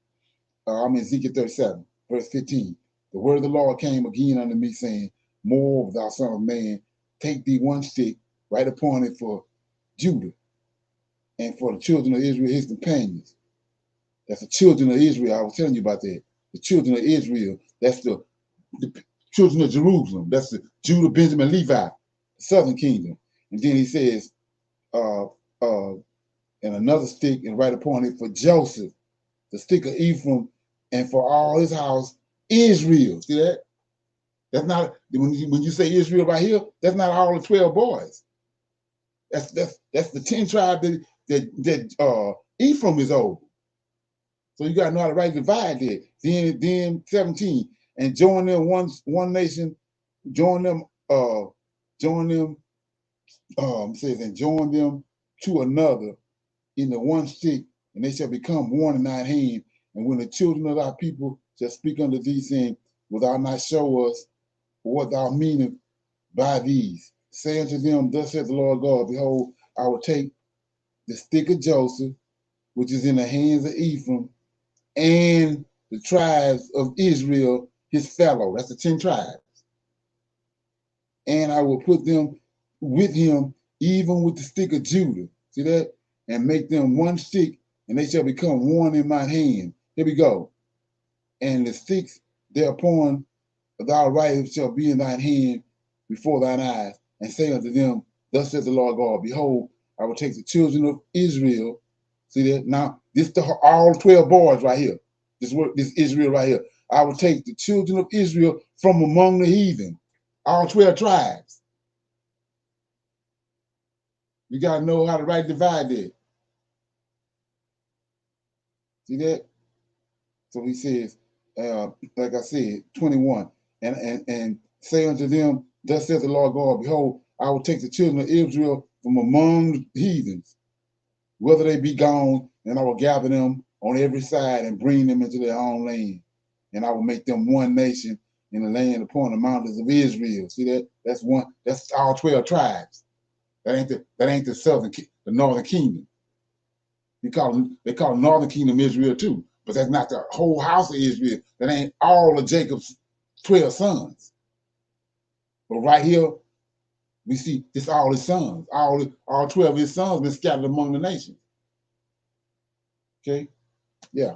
I'm in Ezekiel 37, verse 15. The word of the Lord came again unto me, saying, moreover, thou son of man, take thee one stick, write upon it for Judah, and for the children of Israel, his companions. That's the children of Israel. I was telling you about that. The children of Israel. That's the children of Jerusalem. That's the Judah, Benjamin, Levi, the southern kingdom. And then he says, and another stick, and right upon it for Joseph, the stick of Ephraim, and for all his house, Israel. See that? That's not when you say Israel right here. That's not all the 12 boys. That's the 10 tribes that Ephraim is over. So you gotta know how to rightly divide that. Then 17, and join them one nation, join them says, and join them to another in the one stick, and they shall become one in thine hand. And when the children of thy people shall speak unto thee, saying, wilt thou not show us what thou meanest by these? Say unto them, thus saith the Lord God, behold, I will take the stick of Joseph, which is in the hands of Ephraim, and the tribes of Israel, his fellow. That's the 10 tribes. And I will put them with him, even with the stick of Judah. See that? And make them one stick, and they shall become one in my hand. Here we go. And the sticks thereupon thou writest shall be in thine hand before thine eyes, and say unto them, thus says the Lord God, behold, I will take the children of Israel. See that? Now, this all 12 boys right here. This Israel right here. I will take the children of Israel from among the heathen. All 12 tribes. You got to know how to rightly divide that. See that? So he says, like I said, 21, and say unto them, thus saith the Lord God, behold, I will take the children of Israel from among heathens, whether they be gone, and I will gather them on every side and bring them into their own land. And I will make them one nation in the land upon the mountains of Israel. See that? That's one. That's all 12 tribes. That ain't the northern kingdom. They call the northern kingdom Israel too, but that's not the whole house of Israel. That ain't all of Jacob's 12 sons. But right here, we see this all his sons. All 12 of his sons been scattered among the nations. Okay? Yeah.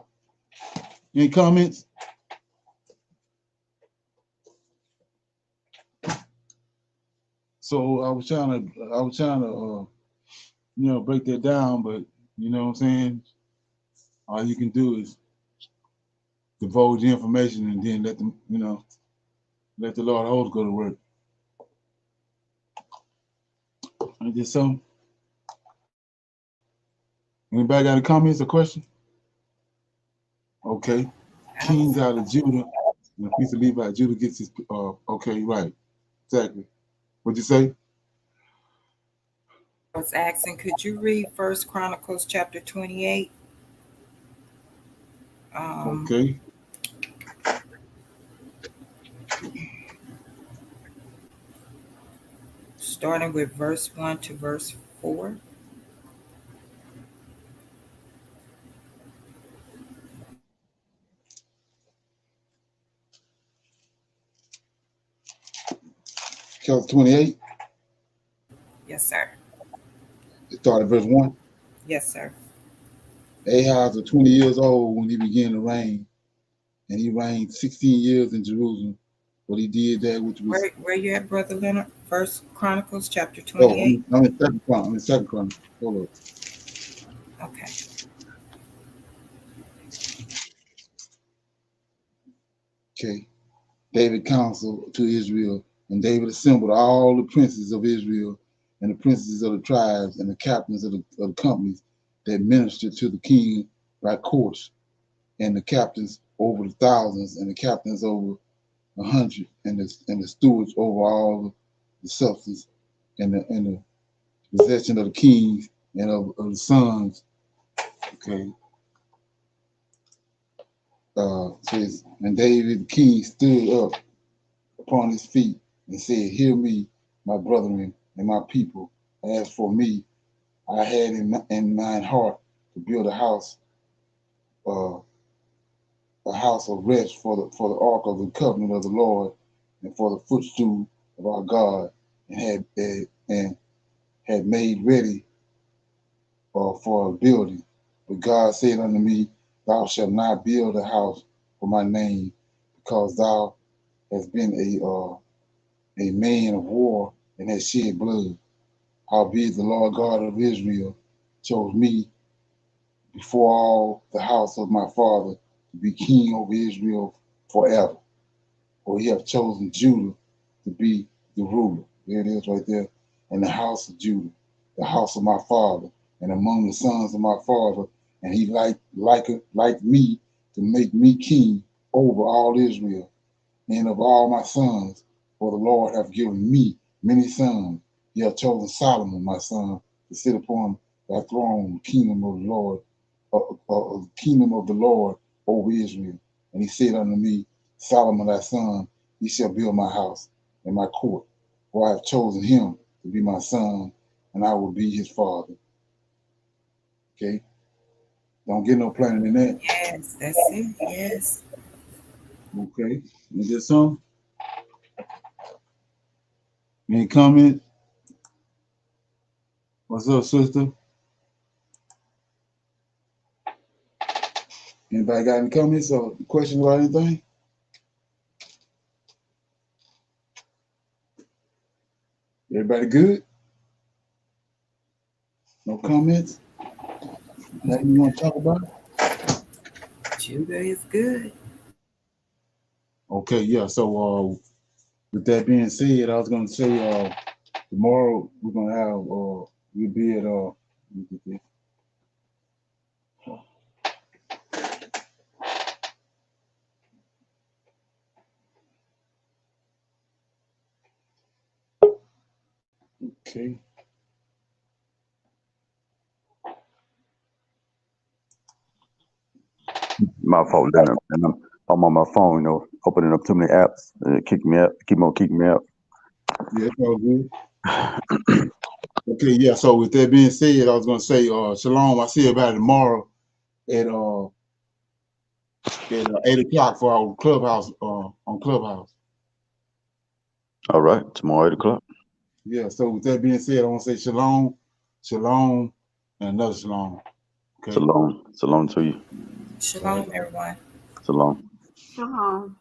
Any comments? So I was trying to break that down, but you know what I'm saying? All you can do is divulge the information and then let the Lord Host go to work. Ain't this something? Anybody got any comments or questions? Okay. Kings out of Judah, and a piece of Levi. Judah gets his. Okay, right. Exactly. What'd you say? I was asking, could you read First Chronicles chapter 28? Okay. Starting with verse 1 to verse 4. Chapter 28. Yes, sir. It started verse 1. Yes, sir. Ahaz was 20 years old when he began to reign, and he reigned 16 years in Jerusalem. But he did that which was. Where you at, Brother Leonard? First Chronicles chapter Oh, 28. I'm in Second Chronicles. I'm in Second Chronicles. Hold up. Okay. Okay. David counseled to Israel, and David assembled all the princes of Israel, and the princes of the tribes, and the captains of the companies that ministered to the king by course, and the captains over the thousands, and the captains over 100, and the stewards over all the substance, and the possession of the kings and of the sons. Okay. Says, and David the king stood up upon his feet and said, hear me, my brethren and my people. As for me, I had in mine heart to build a house of rest for the ark of the covenant of the Lord, and for the footstool of our God, and had made ready for a building. But God said unto me, thou shalt not build a house for my name, because thou hast been a man of war and hast shed blood. Howbeit the Lord God of Israel chose me before all the house of my father to be king over Israel forever. For he hath chosen Judah to be the ruler. There it is right there. And the house of Judah, the house of my father, and among the sons of my father. And he liked me to make me king over all Israel and of all my sons. For the Lord hath given me many sons. He hath chosen Solomon, my son, to sit upon thy throne, kingdom of the Lord, kingdom of the Lord over Israel. And he said unto me, Solomon thy son, he shall build my house and my court, for I have chosen him to be my son, and I will be his father. Okay? Don't get no plainer than that. Yes, that's it. Yes. Okay? Is there some? Any comment? What's up, sister? Anybody got any comments or questions about anything? Everybody good? No comments? Nothing you want to talk about? Judah is good. Okay, yeah. So with that being said, I was gonna say tomorrow we're gonna have we'll be at let me get this. Okay. My fault, then. And I'm on my phone, you know, opening up too many apps. Kick me out. Keep on kicking me out. Yeah, it's all good. Okay, yeah. So with that being said, I was gonna say shalom. I see everybody tomorrow at 8 o'clock for our clubhouse on Clubhouse. All right, tomorrow 8 o'clock. Yeah. So with that being said, I want to say shalom, shalom, and another shalom. Okay. Shalom. Shalom to you. Shalom, everyone. Shalom. Shalom.